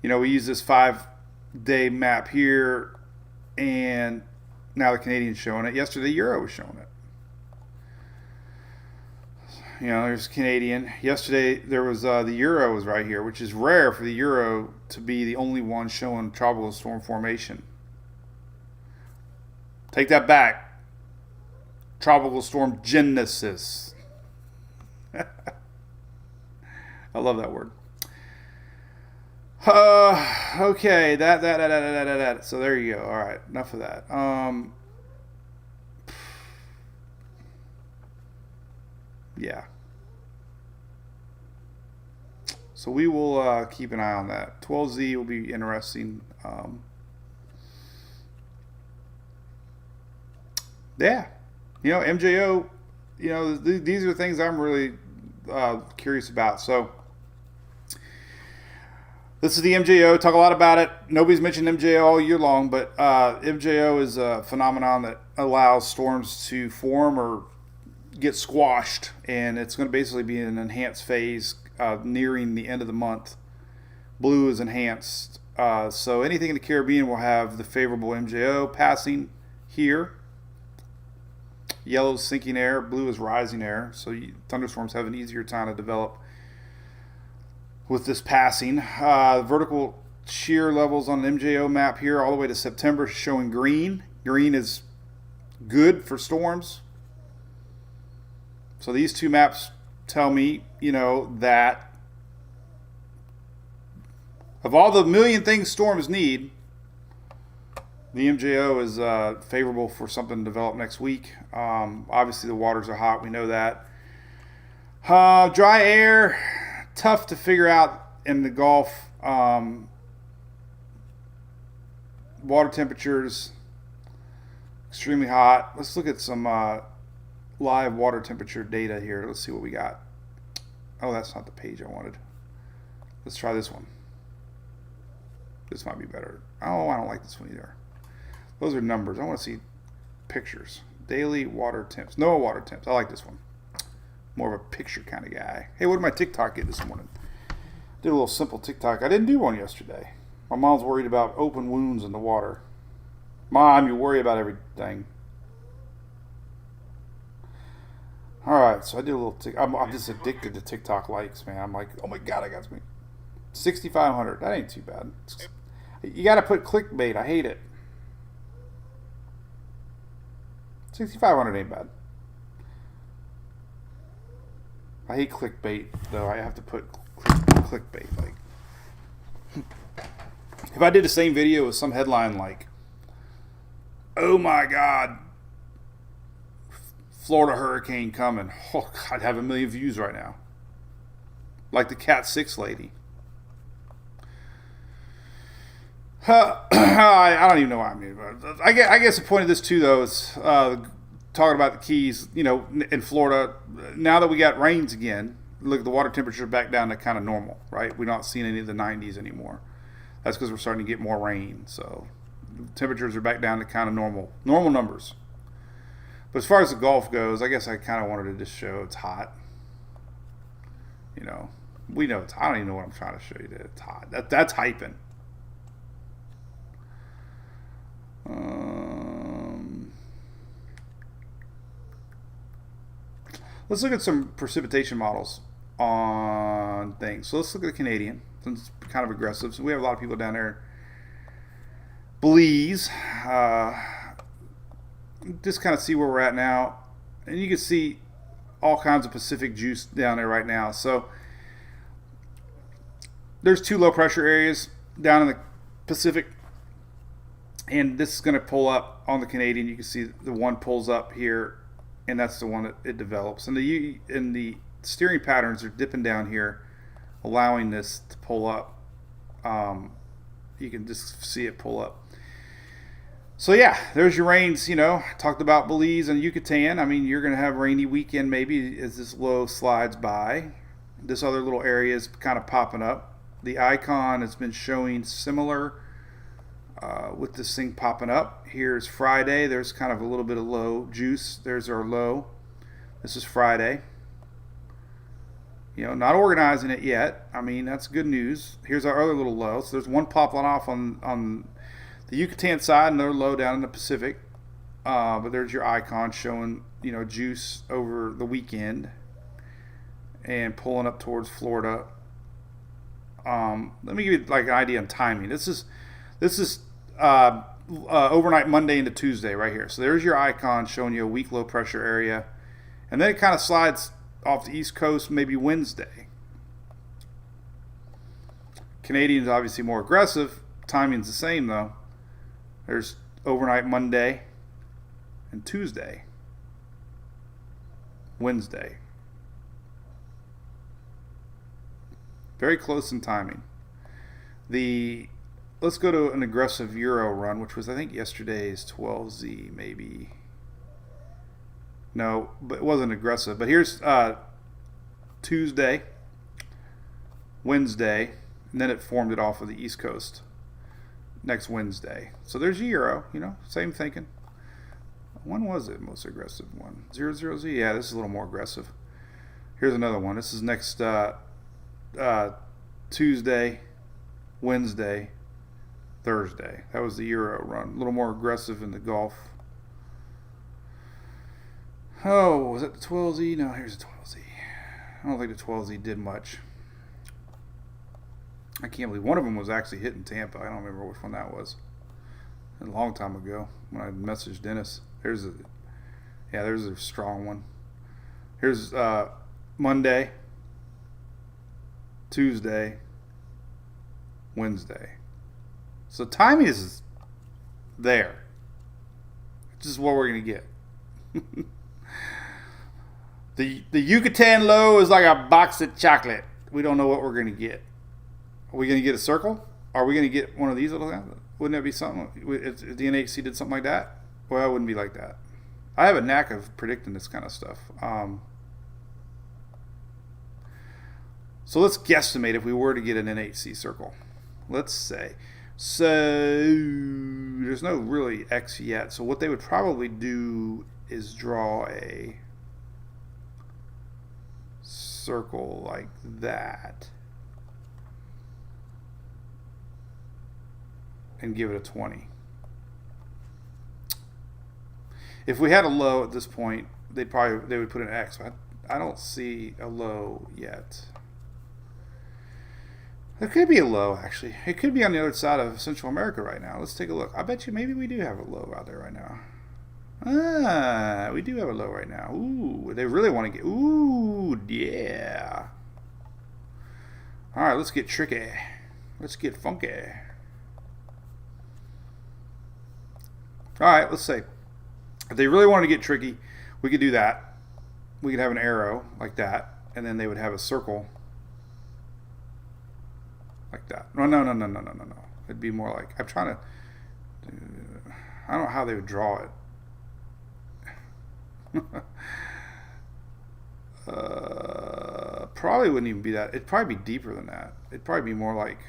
S2: We use this 5-day map here, and now the Canadian's showing it. Yesterday, Euro was showing it. There's Canadian. Yesterday, there was the Euro was right here, which is rare for the Euro to be the only one showing tropical storm formation. Take that back. Tropical storm genesis. I love that word. Okay, that. So there you go. All right, enough of that. Yeah. So we will keep an eye on that. 12Z will be interesting. Yeah. MJO, these are things I'm really curious about. So this is the MJO. Talk a lot about it. Nobody's mentioned MJO all year long, but MJO is a phenomenon that allows storms to form or get squashed, and it's going to basically be an enhanced phase nearing the end of the month. Blue is enhanced. So anything in the Caribbean will have the favorable MJO passing here. Yellow is sinking air, blue is rising air. So thunderstorms have an easier time to develop with this passing. Vertical shear levels on an MJO map here all the way to September showing green. Green is good for storms. So these two maps tell me, that of all the million things storms need, the MJO is favorable for something to develop next week. Obviously, the waters are hot. We know that. Dry air, tough to figure out in the Gulf. Water temperatures, extremely hot. Let's look at some live water temperature data here. Let's see what we got. Oh, that's not the page I wanted. Let's try this one. This might be better. Oh, I don't like this one either. Those are numbers. I want to see pictures. Daily water temps. No water temps. I like this one. More of a picture kind of guy. Hey, what did my TikTok get this morning? Did a little simple TikTok. I didn't do one yesterday. My mom's worried about open wounds in the water. Mom, you worry about everything. All right, so I did a little I'm just addicted to TikTok likes, man. I'm like, oh my God, I got 6,500. That ain't too bad. You got to put clickbait. I hate it. 6,500 ain't bad. I hate clickbait, though. I have to put clickbait. Like, if I did the same video with some headline like, oh my God, Florida hurricane coming, I'd have 1 million views right now. Like the Cat 6 lady. I don't even know what I mean. I guess the point of this too, though, is talking about the Keys. In Florida, now that we got rains again, look, the water temperature back down to kind of normal, right? We're not seeing any of the 90s anymore. That's because we're starting to get more rain. So temperatures are back down to kind of normal numbers. But as far as the Gulf goes, I guess I kind of wanted to just show it's hot. You know, we know it's hot. I don't even know what I'm trying to show you that it's hot. That's hyping. Let's look at some precipitation models on things. So let's look at the Canadian, since it's kind of aggressive. So we have a lot of people down there. Belize. Just kind of see where we're at now. And you can see all kinds of Pacific juice down there right now. So there's 2 low pressure areas down in the Pacific. And this is going to pull up on the Canadian. You can see the one pulls up here, and that's the one that it develops. And the steering patterns are dipping down here, allowing this to pull up. You can just see it pull up. So yeah, there's your rains. You know, talked about Belize and Yucatan. I mean, you're going to have a rainy weekend maybe as this low slides by. This other little area is kind of popping up. The icon has been showing similar with this thing popping up. Here's Friday. There's kind of a little bit of low juice. There's our low. This is Friday. You know, not organizing it yet. I mean, that's good news. Here's our other little low. So there's one popping off on the Yucatan side, and they're low down in the Pacific. But there's your icon showing, you know, juice over the weekend and pulling up towards Florida. Let me give you like an idea on timing. This is overnight Monday into Tuesday right here. So there's your icon showing you a weak low pressure area, and then it kind of slides off the East Coast maybe Wednesday. Canadian's obviously more aggressive. Timing's the same though. There's overnight Monday and Tuesday, Wednesday. Very close in timing. Let's go to an aggressive Euro run, which was I think yesterday's 12Z maybe. No, but it wasn't aggressive. But here's Tuesday, Wednesday, and then it formed it off of the East Coast next Wednesday. So there's your Euro, you know, same thinking. When was it most aggressive one? 00Z? Yeah, this is a little more aggressive. Here's another one. This is next Tuesday, Wednesday, Thursday. That was the Euro run. A little more aggressive in the Gulf. Oh, was it the 12Z? No, here's the 12Z. I don't think the 12Z did much. I can't believe one of them was actually hitting Tampa. I don't remember which one that was. A long time ago when I messaged Dennis. There's a strong one. Here's Monday, Tuesday, Wednesday. So timing is there. This is what we're gonna get. The Yucatan low is like a box of chocolate. We don't know what we're gonna get. Are we gonna get a circle? Are we gonna get one of these little guys? Wouldn't that be something? If the NHC did something like that? Well, it wouldn't be like that. I have a knack of predicting this kind of stuff. So let's guesstimate if we were to get an NHC circle. Let's say. So there's no really X yet. So what they would probably do is draw a circle like that and give it a 20. If we had a low at this point, they would put an X. I don't see a low yet. There could be a low, actually. It could be on the other side of Central America right now. Let's take a look. I bet you maybe we do have a low out there right now. Ah, we do have a low right now. Ooh, they really want to get... Ooh, yeah. All right, let's get tricky. Let's get funky. All right, let's say. If they really wanted to get tricky, we could do that. We could have an arrow like that, and then they would have a circle like that. No. It'd be more like, I'm trying to, I don't know how they would draw it. Probably wouldn't even be that. It'd probably be deeper than that. It'd probably be more like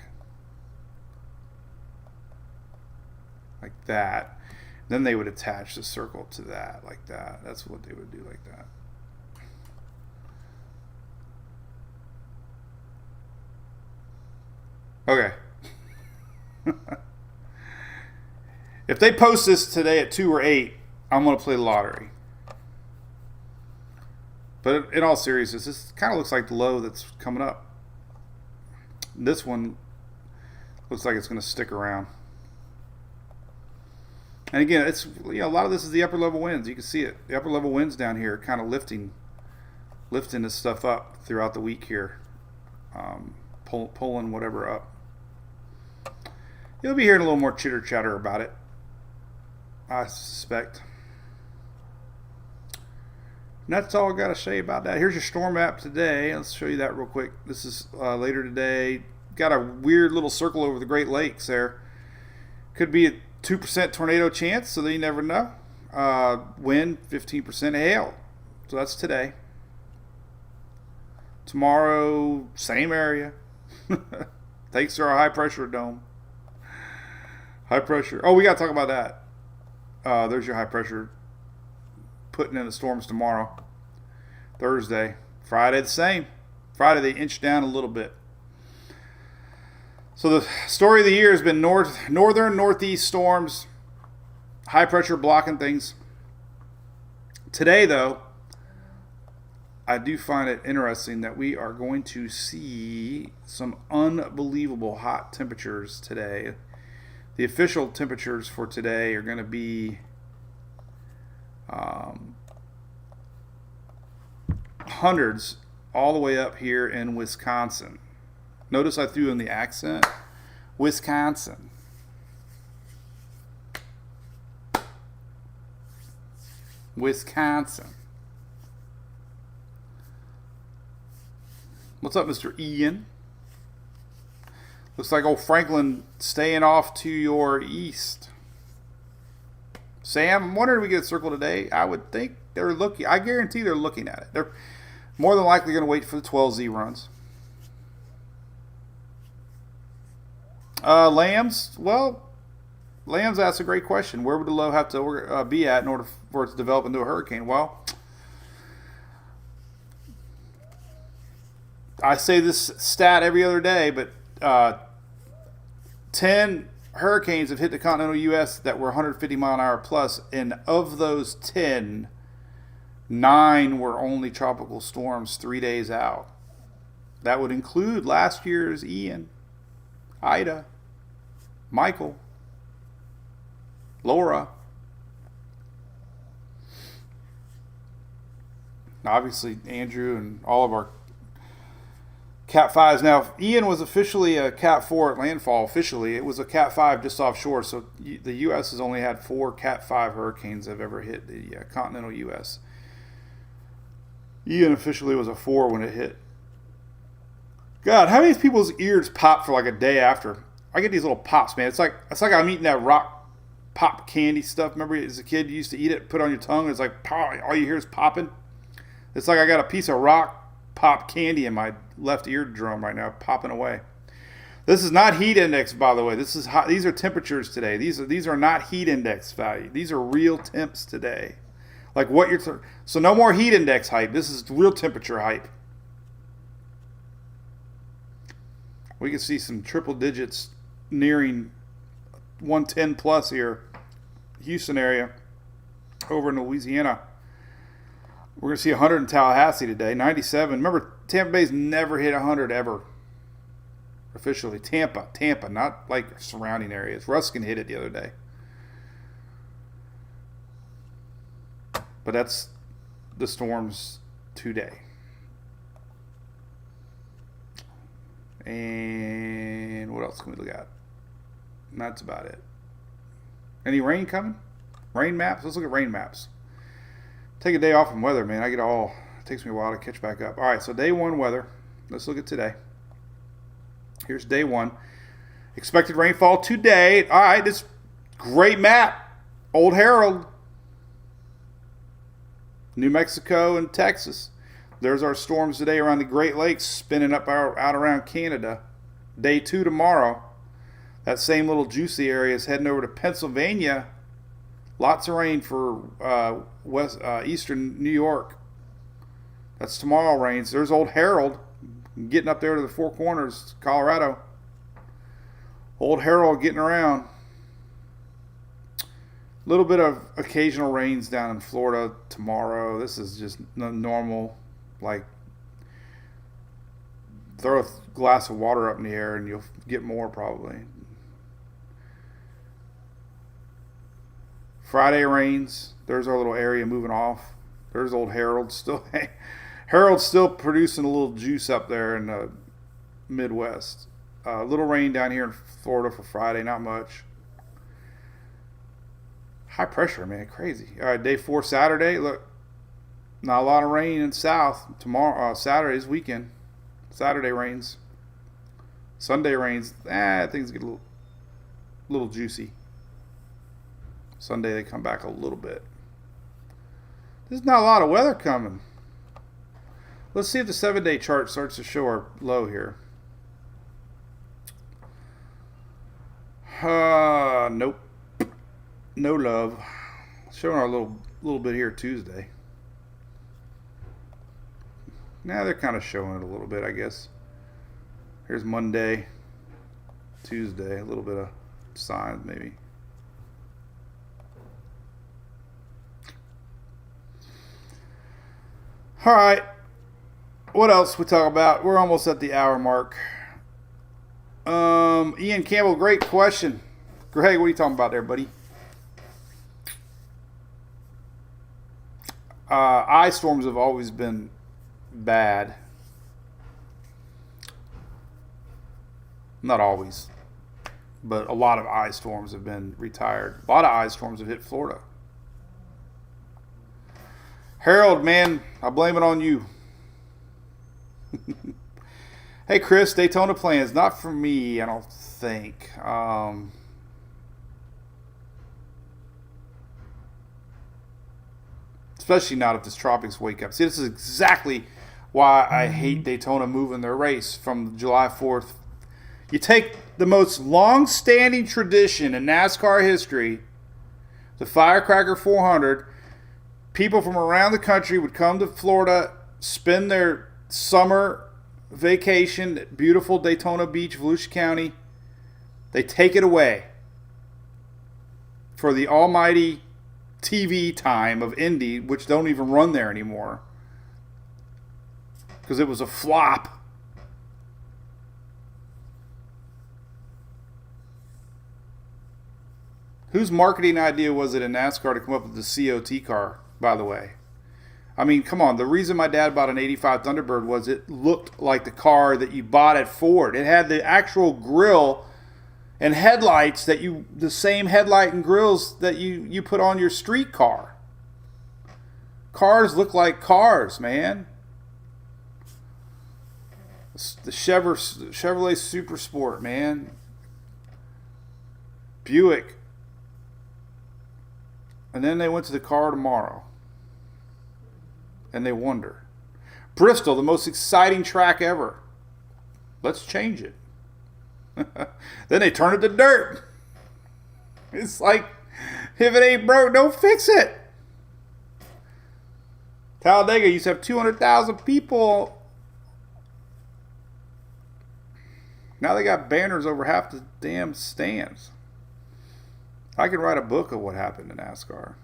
S2: like that. Then they would attach the circle to that, like that. That's what they would do, like that. Okay. If they post this today at 2 or 8, I'm going to play the lottery. But in all seriousness, this kind of looks like the low that's coming up. This one looks like it's going to stick around. And again, it's a lot of this is the upper level winds. You can see it. The upper level winds down here are kind of lifting this stuff up throughout the week here, pulling whatever up. You'll be hearing a little more chitter chatter about it, I suspect. And that's all I got to say about that. Here's your storm map today. Let's show you that real quick. This is later today. Got a weird little circle over the Great Lakes there. Could be a 2% tornado chance, so that you never know. Wind, 15% hail. So that's today. Tomorrow, same area. Thanks to our high pressure dome. High pressure. Oh, we got to talk about that. There's your high pressure. Putting in the storms tomorrow. Thursday. Friday the same. Friday they inched down a little bit. So the story of the year has been northern, northeast storms. High pressure blocking things. Today, though, I do find it interesting that we are going to see some unbelievable hot temperatures today. The official temperatures for today are going to be hundreds all the way up here in Wisconsin. Notice I threw in the accent. Wisconsin. Wisconsin. What's up, Mr. Ian? Looks like old Franklin staying off to your east. Sam, I'm wondering if we get a circle today. I would think they're looking. I guarantee they're looking at it. They're more than likely going to wait for the 12Z runs. Lambs, well, Lambs asked a great question. Where would the low have to be at in order for it to develop into a hurricane? Well, I say this stat every other day, but 10 hurricanes have hit the continental U.S. that were 150 mile an hour plus, and of those 10, 9 were only tropical storms 3 days out. That would include last year's Ian, Ida, Michael, Laura. Obviously, Andrew and all of our Cat 5s. Now, Ian was officially a Cat 4 at landfall. Officially, it was a Cat 5 just offshore. So the U.S. has only had 4 Cat 5 hurricanes that have ever hit the continental U.S. Ian officially was a 4 when it hit. God, how many people's ears pop for like a day after? I get these little pops, man. It's like I'm eating that rock pop candy stuff. Remember as a kid you used to eat it, put it on your tongue, and it's like all you hear is popping. It's like I got a piece of rock pop candy in my left eardrum right now, popping away. This is not heat index, by the way. This is hot. These are temperatures today. These are not heat index value. These are real temps today. Like what you're so no more heat index hype. This is real temperature hype. We can see some triple digits nearing 110 plus here, Houston area, over in Louisiana. We're going to see 100 in Tallahassee today, 97. Remember, Tampa Bay's never hit 100 ever. Officially. Tampa, not like surrounding areas. Ruskin hit it the other day. But that's the storms today. And what else can we look at? That's about it. Any rain coming? Rain maps? Let's look at rain maps. Take a day off from weather, man. It takes me a while to catch back up. All right, so day 1 weather. Let's look at today. Here's day 1. Expected rainfall today. All right, this great map. Old Herald. New Mexico and Texas. There's our storms today around the Great Lakes, spinning up out around Canada. Day 2 tomorrow. That same little juicy area is heading over to Pennsylvania. Lots of rain for eastern New York. That's tomorrow rains. There's old Harold getting up there to the Four Corners, Colorado. Old Harold getting around. A little bit of occasional rains down in Florida tomorrow. This is just normal. Like, throw a glass of water up in the air and you'll get more probably. Friday rains. There's our little area moving off. There's old Harold still. Harold's still producing a little juice up there in the Midwest. A little rain down here in Florida for Friday, not much. High pressure, man, crazy. All right, day 4, Saturday. Look, not a lot of rain in South. Tomorrow, Saturday's weekend. Saturday rains. Sunday rains. Things get a little juicy. Sunday they come back a little bit. There's not a lot of weather coming. Let's see if the 7-day chart starts to show our low here. Nope. No love. Showing our little bit here Tuesday. Now they're kind of showing it a little bit, I guess. Here's Monday, Tuesday, a little bit of signs maybe. All right. What else we talk about? We're almost at the hour mark. Ian Campbell, great question. Greg, what are you talking about there, buddy? Ice storms have always been bad. Not always, but a lot of ice storms have been retired. A lot of ice storms have hit Florida. Harold, man, I blame it on you. Hey, Chris, Daytona plans. Not for me, I don't think. Especially not if the tropics wake up. See, this is exactly why I hate Daytona moving their race from July 4th. You take the most long-standing tradition in NASCAR history, the Firecracker 400. People from around the country would come to Florida, spend their summer vacation at beautiful Daytona Beach, Volusia County. They take it away for the almighty TV time of Indy, which don't even run there anymore because it was a flop. Whose marketing idea was it in NASCAR to come up with the COT car, by the way? I mean, come on. The reason my dad bought an 85 Thunderbird was it looked like the car that you bought at Ford. It had the actual grill and headlights the same headlight and grills that you put on your street car. Cars look like cars, man. The Chevrolet Super Sport, man. Buick. And then they went to the car tomorrow. And they wonder. Bristol, the most exciting track ever. Let's change it. Then they turn it to dirt. It's like, if it ain't broke, don't fix it. Talladega used to have 200,000 people. Now they got banners over half the damn stands. I could write a book of what happened in NASCAR.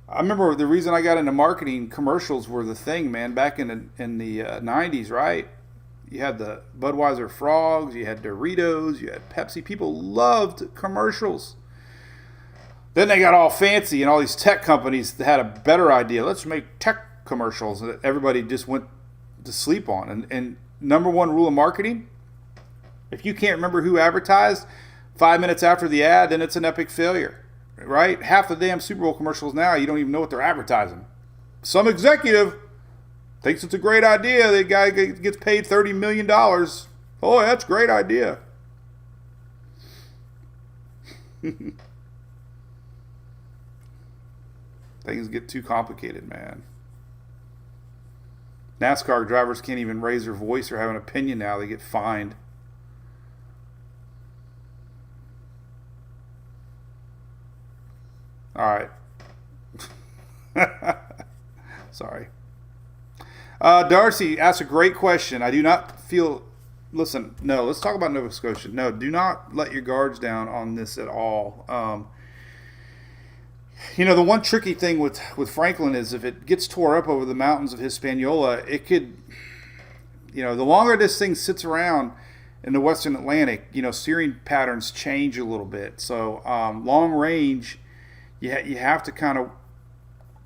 S2: I remember the reason I got into marketing, commercials were the thing, man, back in the 90s, right? You had the Budweiser Frogs, you had Doritos, you had Pepsi. People loved commercials. Then they got all fancy, and all these tech companies had a better idea. Let's make tech commercials that everybody just went to sleep on. And number one rule of marketing, if you can't remember who advertised 5 minutes after the ad, then it's an epic failure. Right? Half the damn Super Bowl commercials now, you don't even know what they're advertising. Some executive thinks it's a great idea. The guy gets paid $30 million. Oh, that's a great idea. Things get too complicated, man. NASCAR drivers can't even raise their voice or have an opinion now. They get fined. All right. Sorry. Darcy asked a great question. I do not feel. Listen, no. Let's talk about Nova Scotia. No, do not let your guards down on this at all. The one tricky thing with Franklin is if it gets tore up over the mountains of Hispaniola, it could. The longer this thing sits around in the Western Atlantic, steering patterns change a little bit. So long range, you have to kind of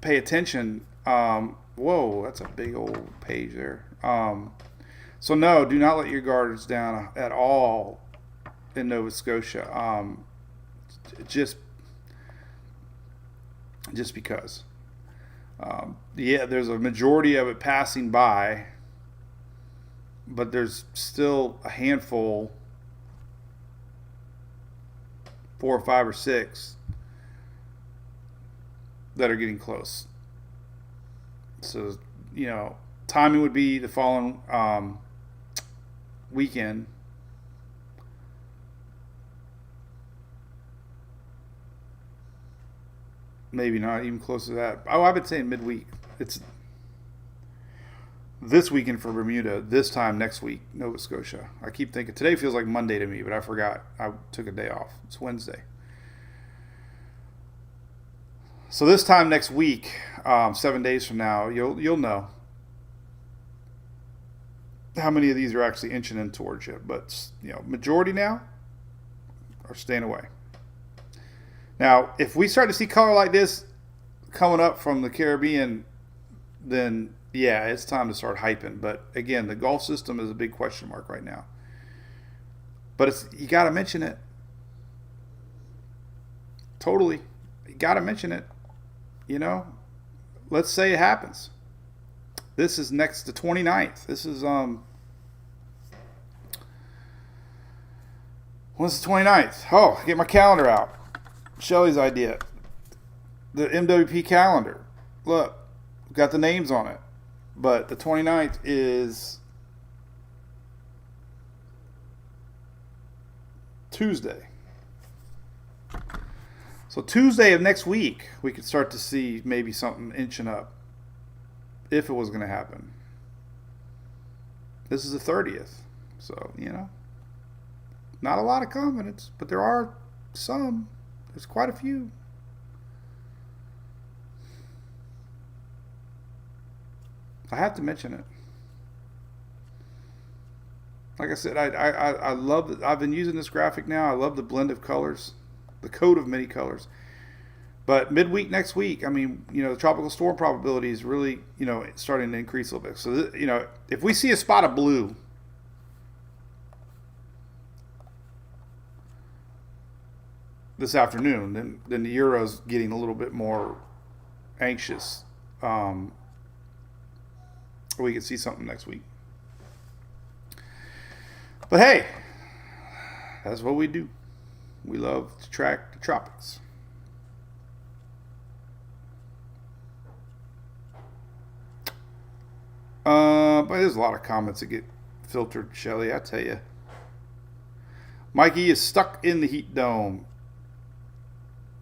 S2: pay attention. Whoa, that's a big old page there. So no, do not let your guards down at all in Nova Scotia. Just because. There's a majority of it passing by, but there's still a handful, 4 or 5 or 6, that are getting close. So, timing would be the following weekend. Maybe not even close to that. Oh, I've been saying midweek. It's this weekend for Bermuda, this time next week, Nova Scotia. I keep thinking, today feels like Monday to me, but I forgot. I took a day off. It's Wednesday. So this time next week, 7 days from now, you'll know how many of these are actually inching in towards you. But, majority now are staying away. Now, if we start to see color like this coming up from the Caribbean, then, yeah, it's time to start hyping. But, again, the Gulf system is a big question mark right now. But you got to mention it. Totally. You got to mention it. Let's say it happens. This is next to 29th. This is, when's the 29th? Oh, get my calendar out. Shelly's idea. The MWP calendar. Look, got the names on it. But the 29th is Tuesday. So Tuesday of next week, we could start to see maybe something inching up. If it was going to happen. This is the 30th. So, not a lot of confidence, but there are some. There's quite a few. I have to mention it. Like I said, I love it. I've been using this graphic now. I love the blend of colors, the coat of many colors. But midweek next week, the tropical storm probability is really, starting to increase a little bit. So, if we see a spot of blue, this afternoon, then the Euro's getting a little bit more anxious. We could see something next week. But hey, that's what we do. We love to track the tropics. But there's a lot of comments that get filtered, Shelly, I tell you. Mikey is stuck in the heat dome.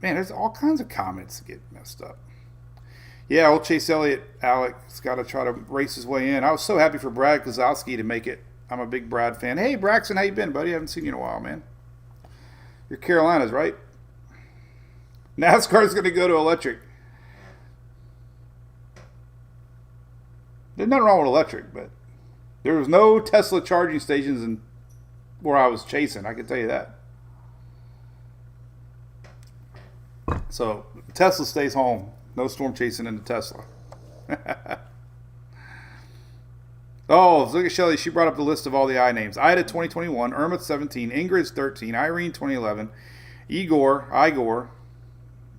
S2: Man, there's all kinds of comments that get messed up. Yeah, old Chase Elliott, Alex, got to try to race his way in. I was so happy for Brad Kozlowski to make it. I'm a big Brad fan. Hey, Braxton, how you been, buddy? I haven't seen you in a while, man. You're Carolinas, right? NASCAR's going to go to electric. There's nothing wrong with electric, but there was no Tesla charging stations where I was chasing. I can tell you that. So Tesla stays home. No storm chasing into Tesla. Oh, look at Shelly. She brought up the list of all the I names. Ida 2021, Irma 17, Ingrid 13, Irene 2011, Igor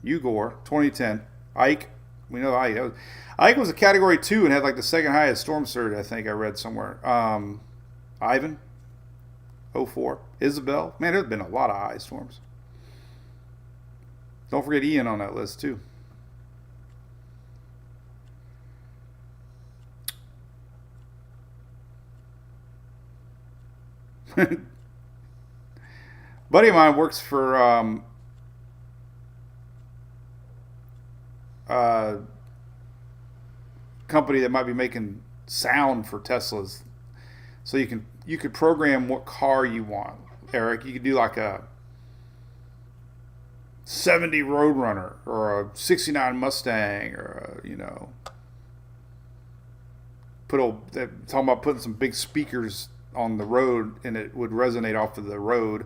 S2: 2010, Ike. We know Ike. Ike was a category 2 and had like the second highest storm surge, I think I read somewhere. Ivan 04, Isabel. Man, there's been a lot of high storms. Don't forget Ian on that list too. Buddy of mine works for company that might be making sound for Teslas. So you could program what car you want, Eric. You could do like a 70 Roadrunner or a 69 Mustang or they're talking about putting some big speakers on the road and it would resonate off of the road.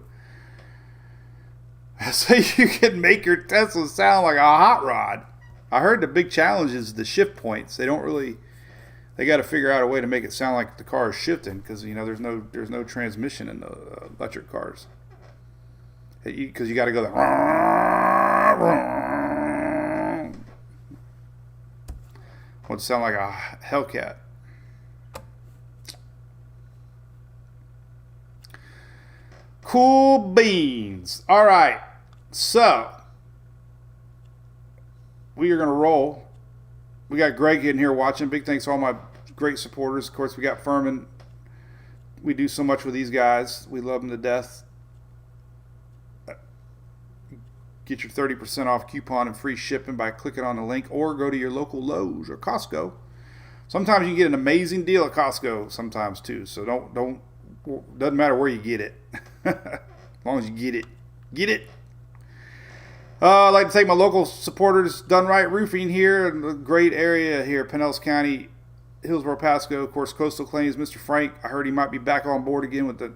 S2: So you can make your Tesla sound like a hot rod. I heard the big challenge is the shift points. They got to figure out a way to make it sound like the car is shifting because there's no transmission in the electric cars. Because you got to go there. Would sound like a Hellcat. Cool beans. All right. So, we are going to roll. We got Greg in here watching. Big thanks to all my great supporters. Of course, we got Furman. We do so much with these guys. We love them to death. Get your 30% off coupon and free shipping by clicking on the link or go to your local Lowe's or Costco. Sometimes you can get an amazing deal at Costco sometimes too. So doesn't matter where you get it. As long as you get it. Get it. I'd like to thank my local supporters, Done Right Roofing here in the great area here, Pinellas County, Hillsborough, Pasco. Of course, Coastal Claims, Mr. Frank. I heard he might be back on board again with the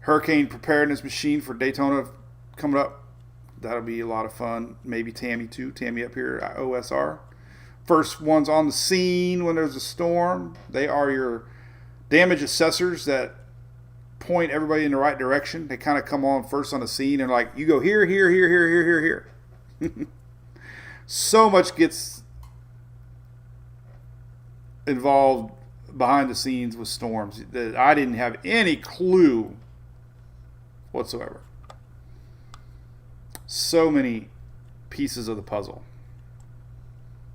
S2: hurricane preparedness machine for Daytona coming up. That'll be a lot of fun. Maybe Tammy too. Tammy up here at OSR. First ones on the scene when there's a storm. They are your damage assessors that point everybody in the right direction. They kind of come on first on the scene and like, you go here, here, here, here, here, here, here. So much gets involved behind the scenes with storms that I didn't have any clue whatsoever. So many pieces of the puzzle.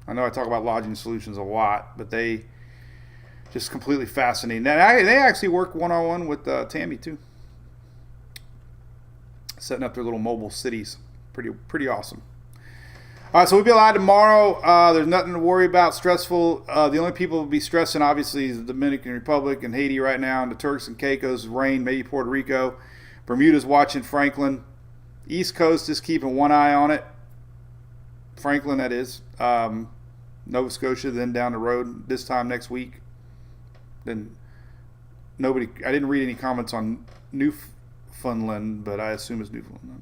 S2: I know I talk about lodging solutions a lot, but they just completely fascinating. And they actually work one-on-one with Tammy too, setting up their little mobile cities. Pretty awesome. All right, so we'll be live tomorrow. There's nothing to worry about. Stressful. The only people who will be stressing, obviously, is the Dominican Republic and Haiti right now, and the Turks and Caicos, rain, maybe Puerto Rico. Bermuda's watching Franklin. East Coast is keeping one eye on it. Franklin, that is. Nova Scotia, then down the road this time next week. Then I didn't read any comments on Newfoundland, but I assume it's Newfoundland.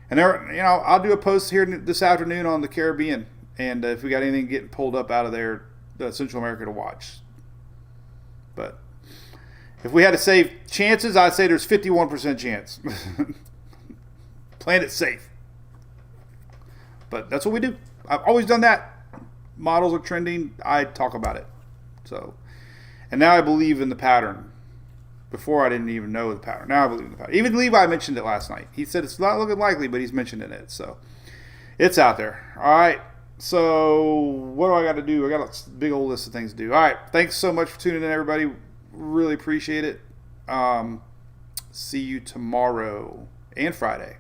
S2: And I'll do a post here this afternoon on the Caribbean, and if we got anything getting pulled up out of there, Central America to watch. But if we had to save chances, I'd say there's 51% chance. Playing it safe. But that's what we do. I've always done that. Models are trending. I talk about it. So, and now I believe in the pattern. Before I didn't even know the pattern. Now I believe in the pattern. Even Levi mentioned it last night. He said it's not looking likely, but he's mentioning it. So it's out there. All right. So what do I got to do? I got a big old list of things to do. All right. Thanks so much for tuning in, everybody. Really appreciate it. See you tomorrow and Friday.